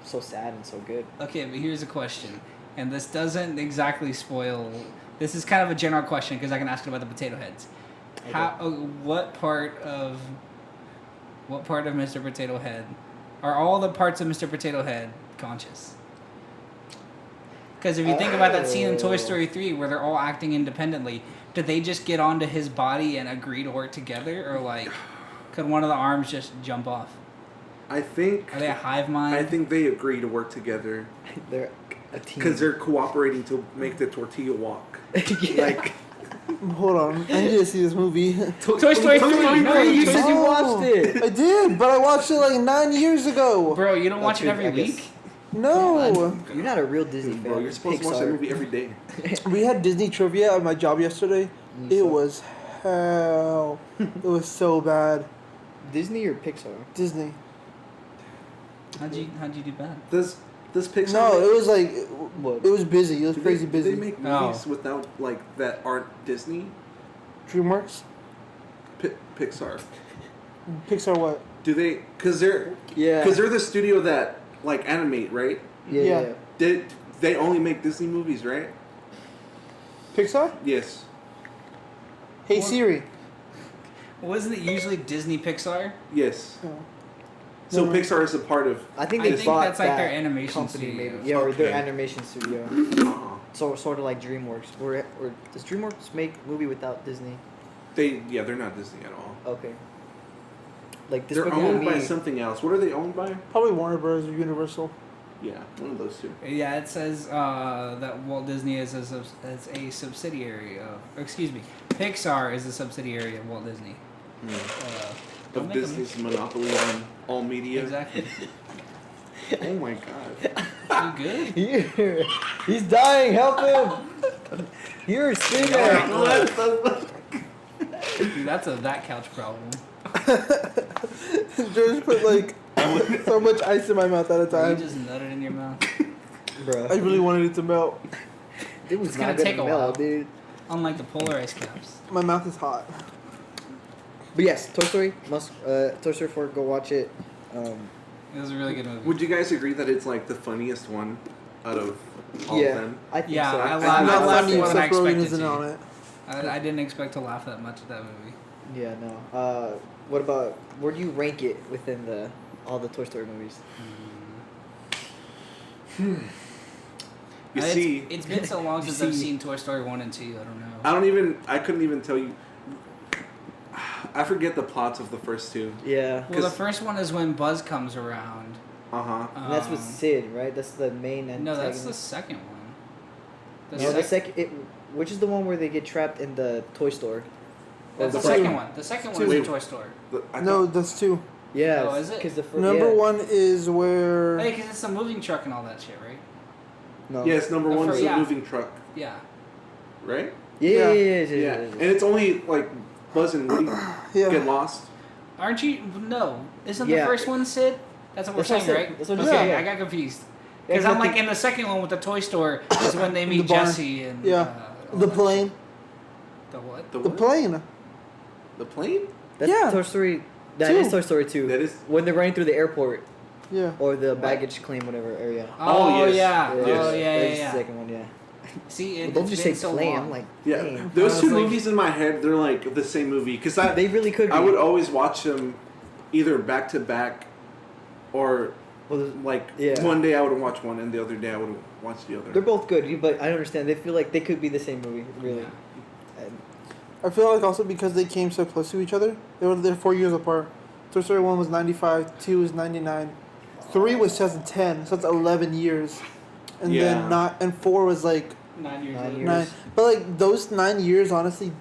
so sad and so good. Okay, but here's a question, and this doesn't exactly spoil. This is kind of a general question because I can ask it about the potato heads. Okay. What part of Mr. Potato Head are all the parts of Mr. Potato Head conscious? Because if you think about that scene in Toy Oh. Story 3 where they're all acting independently, did they just get onto his body and agree to work together, or like, could one of the arms just jump off? I think. Are they a hive mind? I think they agree to work together They're a team. because they're cooperating to make the tortilla walk. Yeah. Like, Hold on, I need to see this movie. Toy Story 3. No, you you said you watched it. I did, but I watched it like 9 years ago. Bro, you don't watch it Okay, every I guess. week? No, You're not a real Disney fan. bro, you're supposed to watch that movie every day. we had Disney trivia at my job yesterday. It was hell. It was so bad. Disney or Pixar? Disney. How'd you do bad? Does Pixar? No, it was like What? it was busy. It was do crazy they, busy. Do they make Oh. movies without like that aren't Disney? DreamWorks, Pixar. Pixar, what? Do they? Because they're the studio that like animate, right? Yeah. Did they only make Disney movies, right? Pixar? Yes. Hey What? Siri. Wasn't it usually Disney Pixar? Yes. Oh. So No. Pixar is a part of. I think I they think bought that's like that their animation company, studio. maybe. Yeah, or their Okay. animation studio. So sort of like DreamWorks. Or does DreamWorks make movie without Disney? They're not Disney at all. Okay. Like They're Despicable owned by Me. something else. What are they owned by? Probably Warner Bros. Or Universal. Yeah, one of those two. Yeah, it says that Walt Disney is a subsidiary of. Or excuse me, Pixar is a subsidiary of Walt Disney. Don't Of make 'em- Disney's monopoly on all media. Exactly. Oh my god. You good? Here, he's dying. Help him! You're a screamer. Dude, that's a that couch problem. George put like so much ice in my mouth at a You time. just nutted in your mouth. Bro, I really wanted it to melt. it was It's not gonna gonna take a melt, while. dude. Unlike the polar ice caps. My mouth is hot. But yes, Toy Story Toy Story 4. Go watch it. It was a really good movie. Would you guys agree that it's like the funniest one out of all yeah, of them? I think Yeah, so. I It's laughed- not I laughed funny more than I except Rogan expected isn't to. on it. I didn't expect to laugh that much at that movie. Yeah, no. What about where do you rank it within all the Toy Story movies? You It's- see, it's been so long You since I've see- seen Toy Story 1 and 2, I don't know. I couldn't even tell you. I forget the plots of the first two. Yeah, Well, the 'cause- first one is when Buzz comes around. Uh-huh. and that's with Um, Sid, right? That's the main antagonist. No, that's the second one. No, the second. Which is the one where they get trapped in the toy store? That's the the second two. one. The second Two. one is Wait. the Toy Story. No, that's two. Yeah. Oh, is it? Because the first. Number yeah. one is where. Hey, because it's a moving truck and all that shit, right? No. Yes, number The one first- is a yeah. moving truck, Yeah. right? Yeah. Yeah. And it's only like Buzz and Woody Yeah. get lost. Aren't you? No. Isn't Yeah. the first one Sid? That's what we're That's what I saying, said. right? That's what I okay, said, yeah. I got confused. Yeah, Because 'cause I'm I like, think- in the second one with the toy store is when they meet The barn. Jesse and. Yeah. all The that. plane. The what? The The what? plane. The plane? That's Yeah. Toy Story. That Two. is Toy Story 2. That is. When they're running through the airport Yeah. or the baggage claim, whatever area. Oh, yes. yeah. Yes. Oh, yeah, There's yeah, the yeah. second one, yeah. See, Well, it, don't it's just been say so plane. long. I'm like, Yeah, plane. those I was two like- movies in my head, they're like the same movie. Because They really could be. I would always watch them either back to back or Well, like Yeah. one day I would watch one and the other day I would watch the other. they're both good, but I understand. They feel like they could be the same movie, really. Yeah. And I feel like also because they came so close to each other, they're 4 years apart. Toy Story 1 was 95, 2 was 99, 3 was 2010, so that's 11 years. And Yeah. then not and 4 was like 9 years 9 later. years. 9. But like those 9 years, honestly,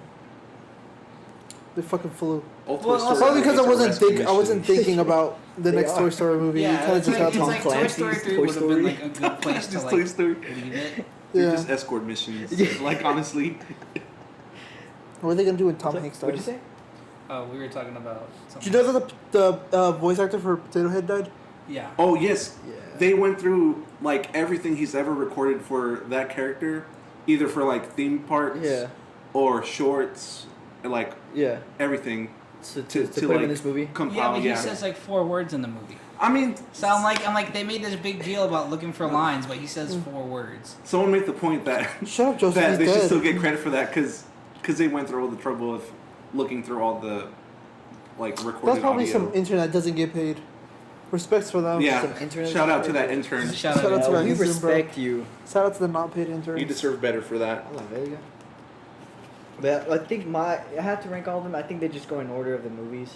they fucking flew. All Toy Well, Story Probably because movies are I wasn't rescue thinking about the They next are. Toy Story movie. Yeah, you kind of it's just like, got it's Tom like Toy Clancy's Story 3 Toy would have been Story. like a good place to Just like Toy Story. leave it. They're Yeah. just escort missions. Yeah. Like honestly. What are they gonna do when Tom So, Hanks what'd dies? you say? Oh, we were talking about Did something. you know that the voice actor for Potato Head died? Yeah. Oh yes. Yeah. They went through like everything he's ever recorded for that character, either for like theme parks Yeah. or shorts, and like Yeah. everything So to to put him in like this movie. Yeah, compile. but Yeah, he says like 4 words in the movie. I mean, So I'm like, they made this big deal about looking for lines, but he says 4 words. someone made the point that Shut up, Joseph. that He's they should dead. still get credit for that because they went through all the trouble of looking through all the like recorded That's probably audio. some intern that doesn't get paid. Respects for them. Yeah. Some internet Shout out to stuff. that intern. Shout Shout out out. to Yeah, that we intern, bro. respect you. Shout out to the not paid interns. You deserve better for that. Oh, there you go. But I think I have to rank all of them. I think they just go in order of the movies.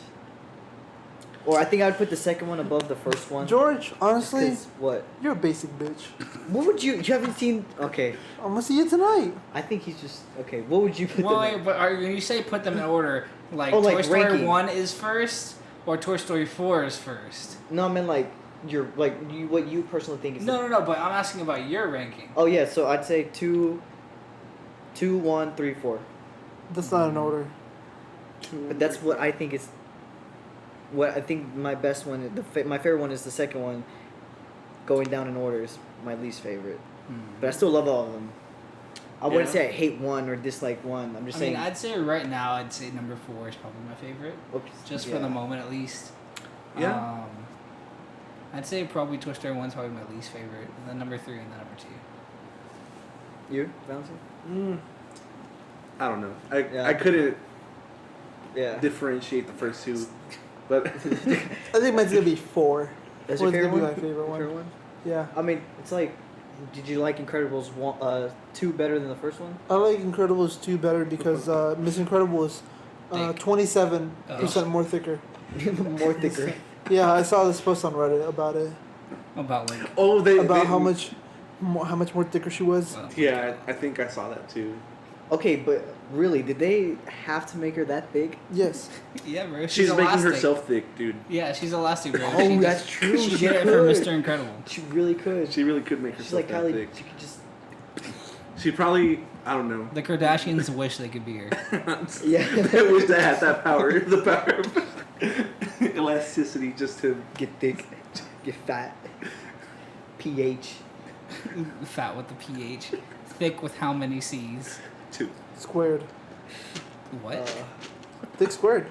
Or I think I would put the second one above the first one. George, honestly, 'Cause what? you're a basic bitch. What would you haven't seen? Okay, I'm gonna see you tonight. I think he's just okay. What would you put? Well, them wait, but when you say put them in order, like Oh, like Toy Story ranking. 1 is first, or Toy Story 4 is first? No, I mean like what you personally think is. No, but I'm asking about your ranking. Oh yeah, so I'd say 2, 1, 3, 4. That's not an order. But that's what I think is. What I think my best one, my favorite one is the second one. Going down in order is my least favorite, but I still love all of them. I wouldn't Yeah. say I hate one or dislike one. I'm just I saying. mean, I'd say right now, I'd say number 4 is probably my favorite, Oops, just for yeah. the moment at least. Yeah. I'd say probably Toy Story 1 is probably my least favorite, and then number 3, and then number 2. You, Valentine? I don't know. Yeah. I couldn't Yeah. differentiate the first two, but I think mine's gonna be 4. That's your Four's favorite gonna one? be my favorite one. Favorite one? Yeah. I mean, it's like, did you like Incredibles 2 better than the first one? I like Incredibles 2 better because Miss Incredible is Thick. 27% more thicker. More thicker. Yeah, I saw this post on Reddit about it. About like, oh, About how much more thicker she was. well, Yeah, I think I saw that too. Okay, but really, did they have to make her that big? Yes. yeah, bro. She's making elastic. herself thick, dude. Yeah, she's elastic, bro. Oh, She just- that's true. She She did it for could. Mr. Incredible. She really could. She really could make She's herself like that Kylie. thick. She could just. She probably, I don't know. The Kardashians wish they could be her. Yeah. I wish I had that power. The power of elasticity just to. Get thick. Get fat. pH. Fat with the pH. Thick with how many C's? to. Squared. What? Thick squared.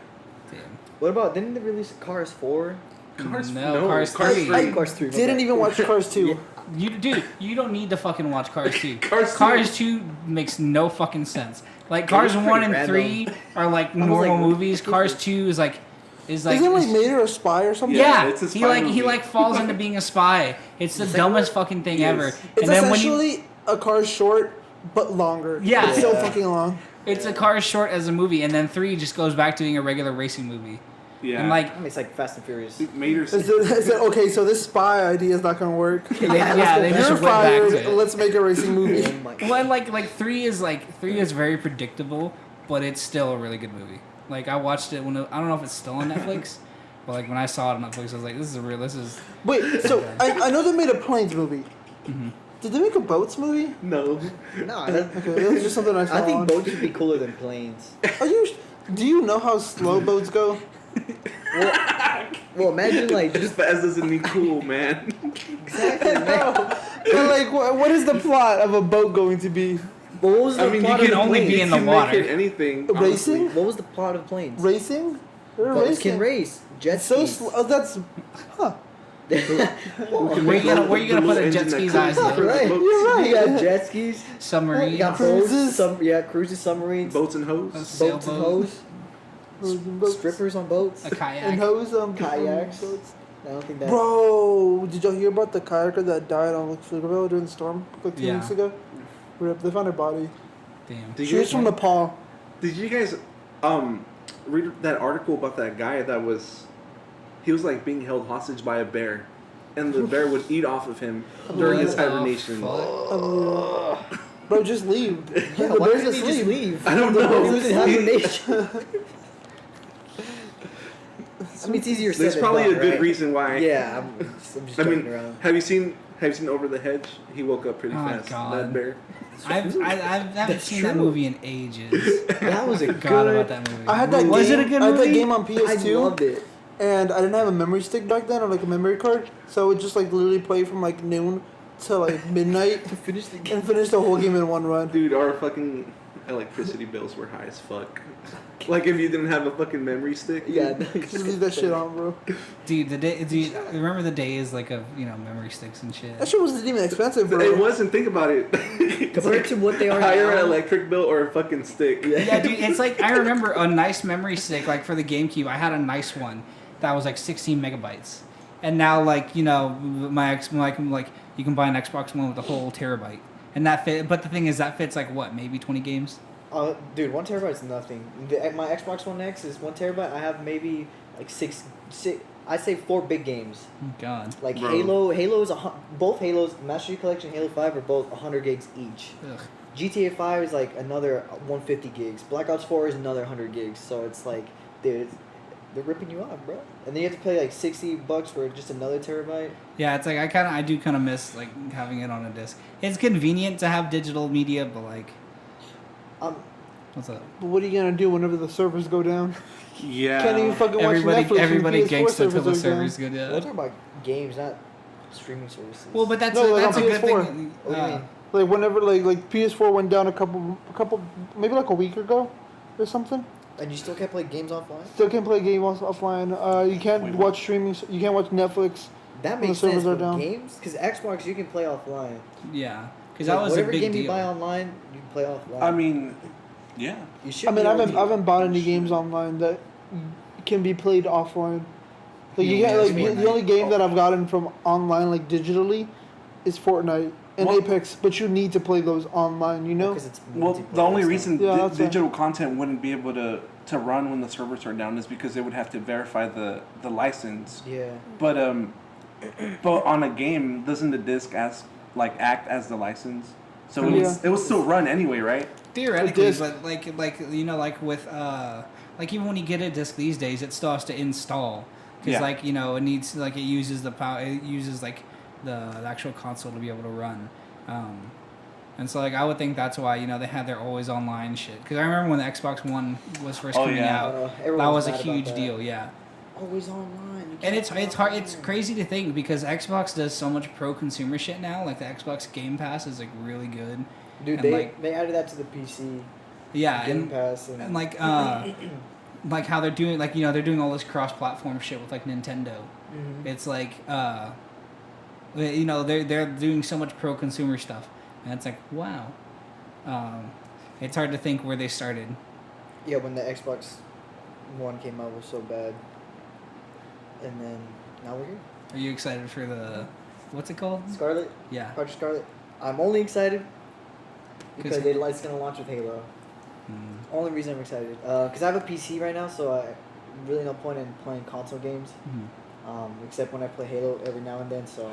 Damn. What about? Didn't they release Cars 4? Cars, No, Cars 3. I Cars 3. my Didn't bad. even watch Cars 2. Yeah. You don't need to fucking watch Cars 2. Cars 2 makes no fucking sense. Like Cars It's 1 pretty and random. 3 are like was normal like, movies. Cars 2 is like Isn't it like Mater a spy or something? Yeah, yeah, it's a he spy like movie. he like falls into being a spy. It's the It's like- dumbest fucking thing Yes. ever. It's and then when essentially a Cars short, but longer. Yeah. It's so Yeah. fucking long. it's a Cars short as a movie, and then 3 just goes back to being a regular racing movie. Yeah. And like I mean, it's like Fast and Furious. Mater's. Is it, okay, so this spy idea is not gonna work. they just You're went back fired. to it. Let's make a racing movie. Oh my Well, and like 3 is very predictable, but it's still a really good movie. Like I watched it I don't know if it's still on Netflix, but like when I saw it on Netflix, I was like, this is Wait, so I know they made a planes movie. Did they make a boats movie? No. No, Okay, that was just something I saw. I think on. boats would be cooler than planes. Do you know how slow boats go? Well, imagine like Just fast doesn't mean cool, man. exactly. Man. But like, what is the plot of a boat going to be? What was the I mean, you plot can of only planes? be in the You can water. make it anything. Racing? What was the plot of planes? Racing? They're Boats racing. can race. Jet So skis. slow. Oh, that's. Huh. Where you gonna put a jet ski's eyes though? Right. You're right. You got jet skis. Submarine. You got Cruises. boats. Cruises, submarines, Boats and hoes. boats and Sailboat. hose, Boats. strippers on boats. A kayak. And hose Kayaks. boats. I don't think that. Bro, did y'all hear about the kayaker that died on Lake Pflugerville during the storm like 2 Yeah. weeks ago? They found her body. Damn. Did She you was from Nepal. Did you guys read that article about that guy that was he was like being held hostage by a bear and the bear would eat off of him during his What the hibernation. fuck? Bro, just leave. Yeah, the why bear's didn't he just asleep. leave? I don't know. He was in hibernation. I mean, it's easier said There's than probably done, a good right? reason why. Yeah, I'm just I joking mean, around. have you seen Over the Hedge? He woke up pretty Oh, fast. God. That bear. I haven't That's seen that true. movie in ages. That was a Forgot good. about that movie. I had that Was game. it a good I had that movie? game on I PS2, loved it. and I didn't have a memory stick back then, or like a memory card, so I would just like literally play from like noon to like midnight To finish the game. and finish the whole game in one run. Dude, our fucking electricity bills were high as fuck. Like if you didn't have a fucking memory stick. Yeah, no, Just leave that shit on, bro. Dude, remember the days like of memory sticks and shit. That shit wasn't even expensive, bro. It wasn't. Think about it. compared to what they are Hire now. an electric bill or a fucking stick. Yeah, dude, it's like I remember a nice memory stick like for the GameCube. I had a nice one that was like 16 megabytes, and now like like you can buy an Xbox One with a whole terabyte, and that fit. But the thing is, that fits like what, maybe 20 games. Dude, 1 terabyte is nothing. My Xbox One X is 1 terabyte. I have maybe like six. I say 4 big games. God. Like Bro. Halo is both Halos, Master Chief Collection, Halo 5 are both 100 gigs each. Ugh. GTA 5 is like another 150 gigs. Black Ops 4 is another 100 gigs. So it's like, dude, they're ripping you off, bro. And then you have to pay like $60 for just another terabyte. Yeah, it's like I do kind of miss like having it on a disc. It's convenient to have digital media, but like, what's up? But what are you gonna do whenever the servers go down? Yeah. Can't even fucking watch Netflix. Everybody when the PS4 gangsta till the servers are down. servers go We're down. talking about games, not streaming services. Well, but that's No, like that's a on good PS4. thing. What do you mean? Like whenever like PS4 went down a couple maybe like a week ago or something. And you still can't play games offline? Still can't play games offline. You can't Wait, watch streaming. You can't watch Netflix. That When makes the servers sense. are But down. games, because Xbox you can play offline. Yeah, because Like, that was a whatever big game deal. you buy online, you can play offline. I mean, yeah. you should. I mean, be I able haven't to- I haven't bought any games online that can be played offline. Like you Yeah, can't like Fortnite. the only game that I've gotten from online like digitally is Fortnite and Well- Apex, but you need to play those online. You know. Because it's Well, multiplayer, the only it's not- reason Yeah, that's digital content wouldn't be able to run when the servers are down is because they would have to verify the license. Yeah. But on a game, doesn't the disc act as the license? So it would still run anyway, right? Theoretically, disc. but like you know, like with like even when you get a disc these days, it still has to install because Yeah. like you know it needs like it uses the power, it uses like the actual console to be able to run. And so, like, I would think that's why, you know, they had their always online shit. Because I remember when the Xbox One was first Oh, coming yeah. out, Everyone that was a mad about huge that. deal, yeah. Always online. You And can't it's play hard. It's online. crazy to think because Xbox does so much pro consumer shit now. Like the Xbox Game Pass is like really good. Dude, and, they added that to the PC Yeah, Game and Pass and like how they're doing, like, you know, they're doing all this cross-platform shit with like Nintendo. Mhm. It's like you know, they're doing so much pro consumer stuff, and it's like, wow. It's hard to think where they started. Yeah, when the Xbox One came out, it was so bad. And then now we're here. Are you excited for the what's it called? Scarlet, Yeah. Project Scarlet. I'm only excited because 'Cause- it's gonna launch with Halo. Only reason I'm excited, because I have a PC right now, so I really no point in playing console games, except when I play Halo every now and then. So,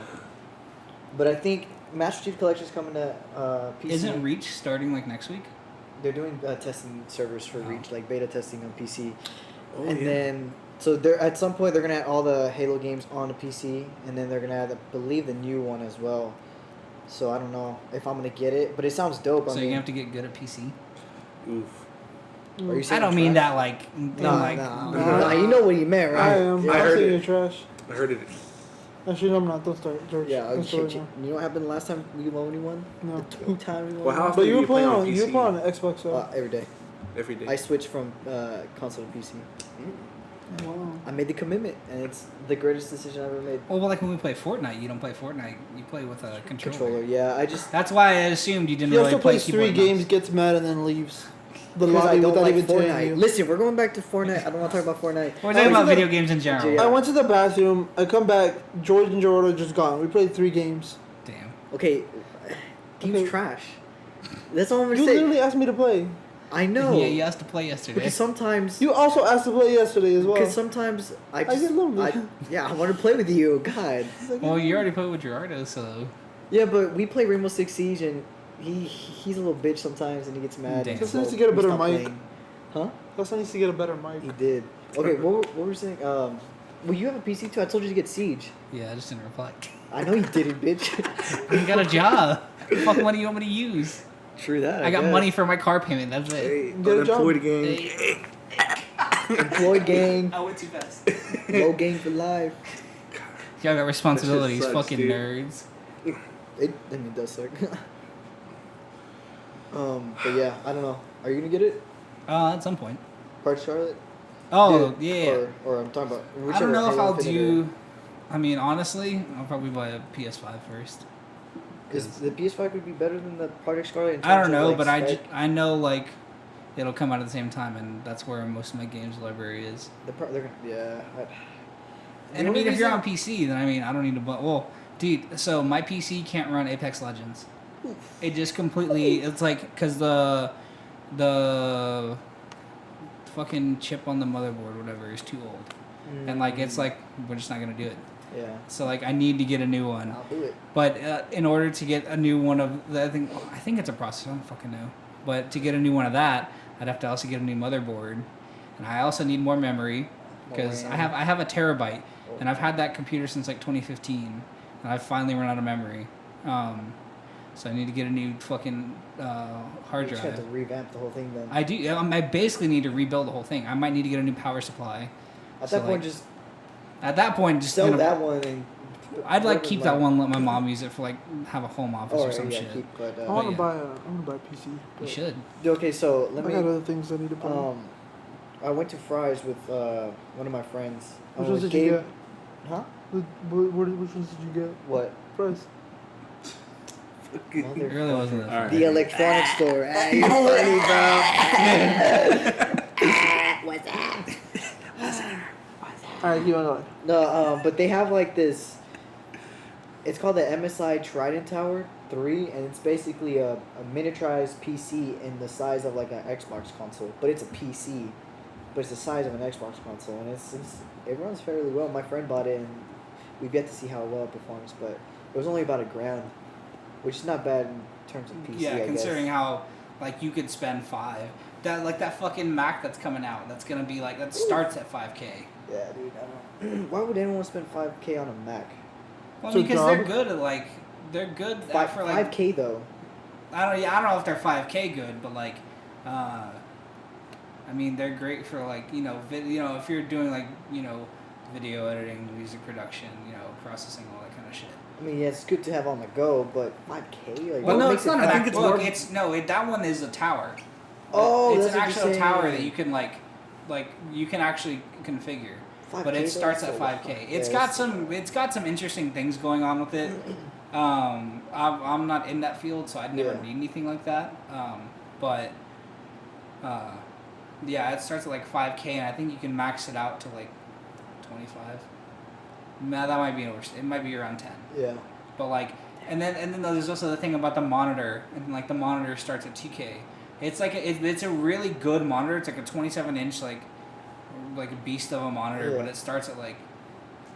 but I think Master Chief Collection is coming to PC. Isn't Reach starting like next week? They're doing testing servers for Oh. Reach, like beta testing on PC, Oh, and yeah. then so they're at some point they're gonna add all the Halo games on the PC, and then they're gonna add, I believe, the new one as well. So I don't know if I'm gonna get it, but it sounds dope. So I you mean, have to get good at PC. Oof. are you I saying don't mean trash? that like Nah, like nah, you know what you meant, right? I am. Yeah. I I'm heard saying it. you're trash. I heard it. Actually, no, I'm not. Don't start, George. Yeah, Don't start you now. know what happened last time we only won? No. The 2 times we won? Well, how often But do you were play playing on on PC? you were playing on Xbox. So. Every day. Every day. I switched from console to PC. Wow. I made the commitment, and it's the greatest decision I've ever made. well, like when we play Fortnite, you don't play Fortnite. You play with a controller. Yeah, I just That's why I assumed you didn't He really also play plays keyboard 3 and games, mouse. gets mad, and then leaves the because I lobby don't without like even telling Fortnite. you. Listen, we're going back to Fortnite. I don't want to talk about Fortnite. We're talking about to the- video games in general. Yeah. I went to the bathroom. I come back. George and Gerardo are just gone. We played 3 games. Damn. Okay, game's Okay. trash. That's all I'm You gonna say. literally asked me to play. I know. Yeah, you asked to play yesterday. Because sometimes. You also asked to play yesterday as well. Because sometimes I just. get lonely. Yeah, I want to play with you. God. Well, you already played with Gerardo, so Yeah, but we play Rainbow Six Siege, and he's a little bitch sometimes, and he gets mad. Damn. and Just so needs to get a we better stopped mic. playing. Huh? Also needs to get a better mic. He did. Okay, what were we saying? Well, you have a PC too. I told you to get Siege. yeah, I just didn't reply. I know you didn't, bitch. You got a job. What the fuck money you want me to use? True that. I got guess. money for my car payment. That's it. Hey, Get a job. unemployed gang. Hey. Employed gang. I went too fast. Low gang for life. Y'all got responsibilities, sucks, fucking dude. nerds. It does suck. But yeah, I don't know. Are you gonna get it? At some point. Part Charlotte? Oh, Dude, yeah. Or I'm talking about. I don't whichever know if Halo I'll Infinite do. I mean, honestly, I'll probably buy a PS5 first. Because the PS5 would be better than the Project Scarlet. In I don't terms of, know, like, but spec. I know like it'll come out at the same time, and that's where most of my games library is. They're gonna, yeah. And I mean, if you're on PC, then I mean, I don't need to buy. Well, dude, so my PC can't run Apex Legends. It just completely. It's like because the fucking chip on the motherboard, whatever, is too old, and like it's like we're just not gonna do it. Yeah. So like I need to get a new one. I'll do it. But in order to get a new one of the, I think it's a processor. I don't fucking know. But to get a new one of that, I'd have to also get a new motherboard, and I also need more memory because I have a terabyte, and I've had that computer since like 2015, and I've finally run out of memory. So I need to get a new fucking hard You just drive. have to revamp the whole thing then. I do. I basically need to rebuild the whole thing. I might need to get a new power supply. At So, that point, like, just At that point, just sell that one and. I'd like keep that one. Let my mom use it for like have a home office or some shit. But, I want to yeah. buy a PC. You but should. Okay, so I let got me. other things I need to buy. I went to Fry's with one of my friends. Which ones did you get? Huh? Which ones did you get? What? Price. It really wasn't that. All right. The electronics store. Ah, you're funny, bro. What's that? Alright, keep on going. No, but they have like this. It's called the MSI Trident Tower 3, and it's basically a miniaturized PC in the size of like an Xbox console. But it's a PC, but it's the size of an Xbox console, and it runs fairly well. My friend bought it, and we've yet to see how well it performs, but it was only about $1,000, which is not bad in terms of PC. Yeah, I considering guess. how like you could spend $5. That fucking Mac that's coming out. That's gonna be like that starts at $5K. Yeah, dude. I don't. Why would anyone spend $5K on a Mac? Well, So because job- they're good at like they're good at for like $5K though. I don't know if they're $5K good, but like, I mean they're great for like if you're doing like video editing, music production, processing, all that kind of shit. I mean, yeah, it's good to have on the go, but $5K, like. Well, what no, makes it's not it a I think $5K? it's MacBook. That one is a tower. Oh, it's that's an what you're actual tower that saying. you can like you can actually configure. 5K But it though? starts at So- 5K. yeah, It's got some interesting things going on with it. I'm not in that field, so I'd never Yeah. need anything like that. But yeah, it starts at like 5K, and I think you can max it out to like 25. Nah, that might be worse. It might be around 10. Yeah. But like, and then there's also the thing about the monitor, and like the monitor starts at 2K. It's like it's a really good monitor. It's like a 27-inch like a beast of a monitor, Yeah. but it starts at like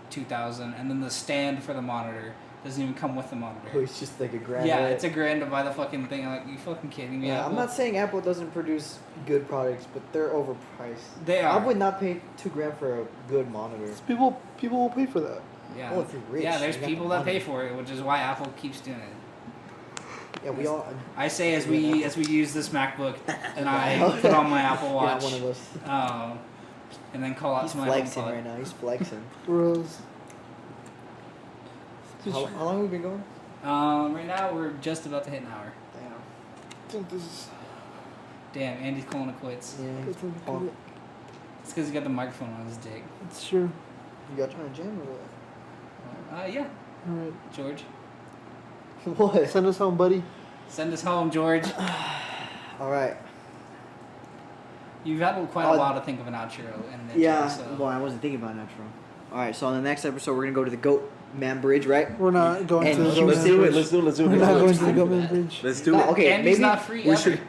2,000, and then the stand for the monitor doesn't even come with the monitor. Oh, it's just like $1,000. Yeah, right? it's $1,000 to buy the fucking thing. I'm like, you fucking kidding me? Yeah, I'm Apple? not saying Apple doesn't produce good products, but they're overpriced. They are. I would not pay $2,000 for a good monitor. People will pay for that. Yeah. Oh, if you're rich, yeah, there's you got people the that pay money. for it, which is why Apple keeps doing it. Yeah, we all. I say as we use this MacBook and I put on my Apple You're Watch, not one of us. and then call out He's to my flexing HomePod. right now. He's flexing. Rose. How long have we been going? Right now we're just about to hit an hour. Damn. I think this is. Damn, Andy's calling it quits. Yeah. I think Oh, It's because he got the microphone on his dick. it's true. you got trying to jam or Yeah, Alright. George. what? What? Send us home, buddy. Send us home, George. All right. You've had quite a while to think of an outro and an intro, Yeah. so. Well, I wasn't thinking about an outro. All right. So on the next episode, we're gonna go to the Goat Man Bridge, right? We're not going And to the Houston- Let's Goatman do it. Bridge. Let's do it. Let's do it. We're not going Let's to do the it. Goatman Bridge. Let's do No, it. okay. Andy's Maybe not free We ever. should.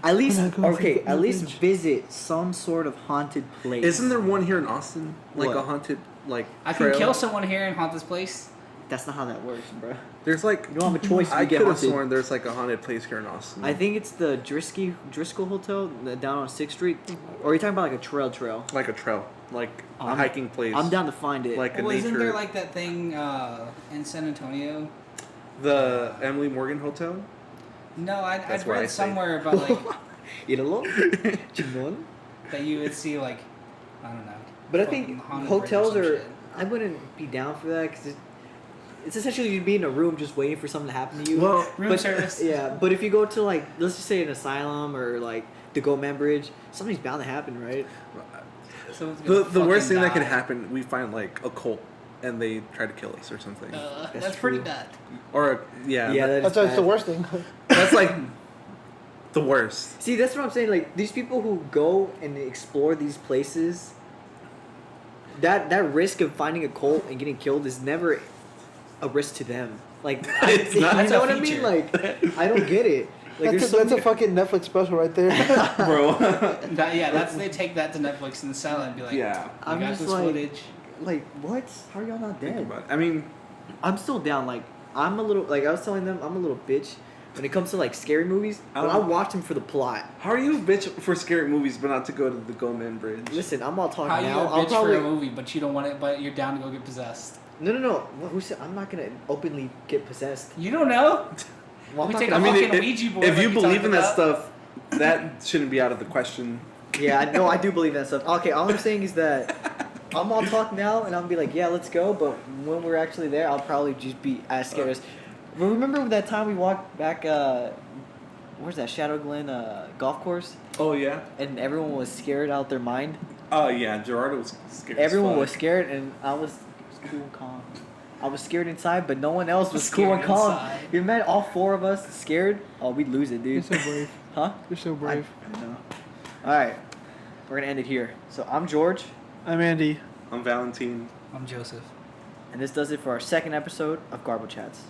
at least We're not going to the okay. At Goatman least Bridge. visit some sort of haunted place. Isn't there one here in Austin? Like What? a haunted like. I can trail? kill someone here and haunt this place. That's not how that works, bro. There's like. You don't have a choice. If I you get could have haunted. sworn there's like a haunted place here in Austin. I think it's the Driscoll Hotel down on 6th Street. Or are you talking about like a trail? like a trail, like a I'm- hiking place. I'm down to find it. Like a Well, isn't nature. there like that thing in San Antonio? The Emily Morgan Hotel. No, I'd That's what I read say. somewhere about like Iralo? Chingon? that you would see like I don't know. But I fucking think haunted bridge or hotels some are. shit. I wouldn't be down for that because it's essentially you'd be in a room just waiting for something to happen to you. Well, room service. Yeah, but if you go to like let's just say an asylum or like the Goatman Bridge, something's bound to happen, right? Someone's the gonna worst thing fucking that could die. happen, we find like a cult, and they try to kill us or something. That's pretty true. bad. Or yeah, Yeah, That's why it's the worst thing. that's like the worst. See, that's what I'm saying. Like these people who go and explore these places, that risk of finding a cult and getting killed is never a risk to them. Like It's not. you That's know a what I mean? feature. Like I don't get it. there's so That's a many- fucking Netflix special right there. Bro. They take that to Netflix and sell it and be like, Yeah. we I'm got just this like- footage. Like what? How are y'all not Think dead? about it. I mean, I'm still down. Like I'm a little like I was telling them I'm a little bitch when it comes to like scary movies. But I watch them for the plot. how are you a bitch for scary movies but not to go to the Goldman Bridge? Listen, I'm all talking How you now. a I'll bitch probably for a movie, but you don't want it, but you're down to go get possessed. no. Well, who said I'm not gonna openly get possessed? You don't know. Well, I'm We not take gonna- a fucking Ouija board if like you you believe talked in that about. stuff, that shouldn't be out of the question. Yeah, I know. I do believe that stuff. Okay, all I'm saying is that I'm all talk now, and I'll be like, yeah, let's go. But when we're actually there, I'll probably just be as scared as. Remember that time we walked back? Where's that Shadow Glen golf course? Oh yeah. And everyone was scared out their mind. Oh yeah. Gerardo was scared. as Everyone fuck. was scared, and I was cool and calm. I was scared inside, but no one else was Scared cool and calm. inside. You imagine all four of us scared? Oh, we'd lose it, You're dude. so brave. Huh? You're so brave. I know. All right, we're gonna end it here. So I'm George, I'm Andy. I'm Valentine. I'm Joseph. and this does it for our second episode of Garbo Chats.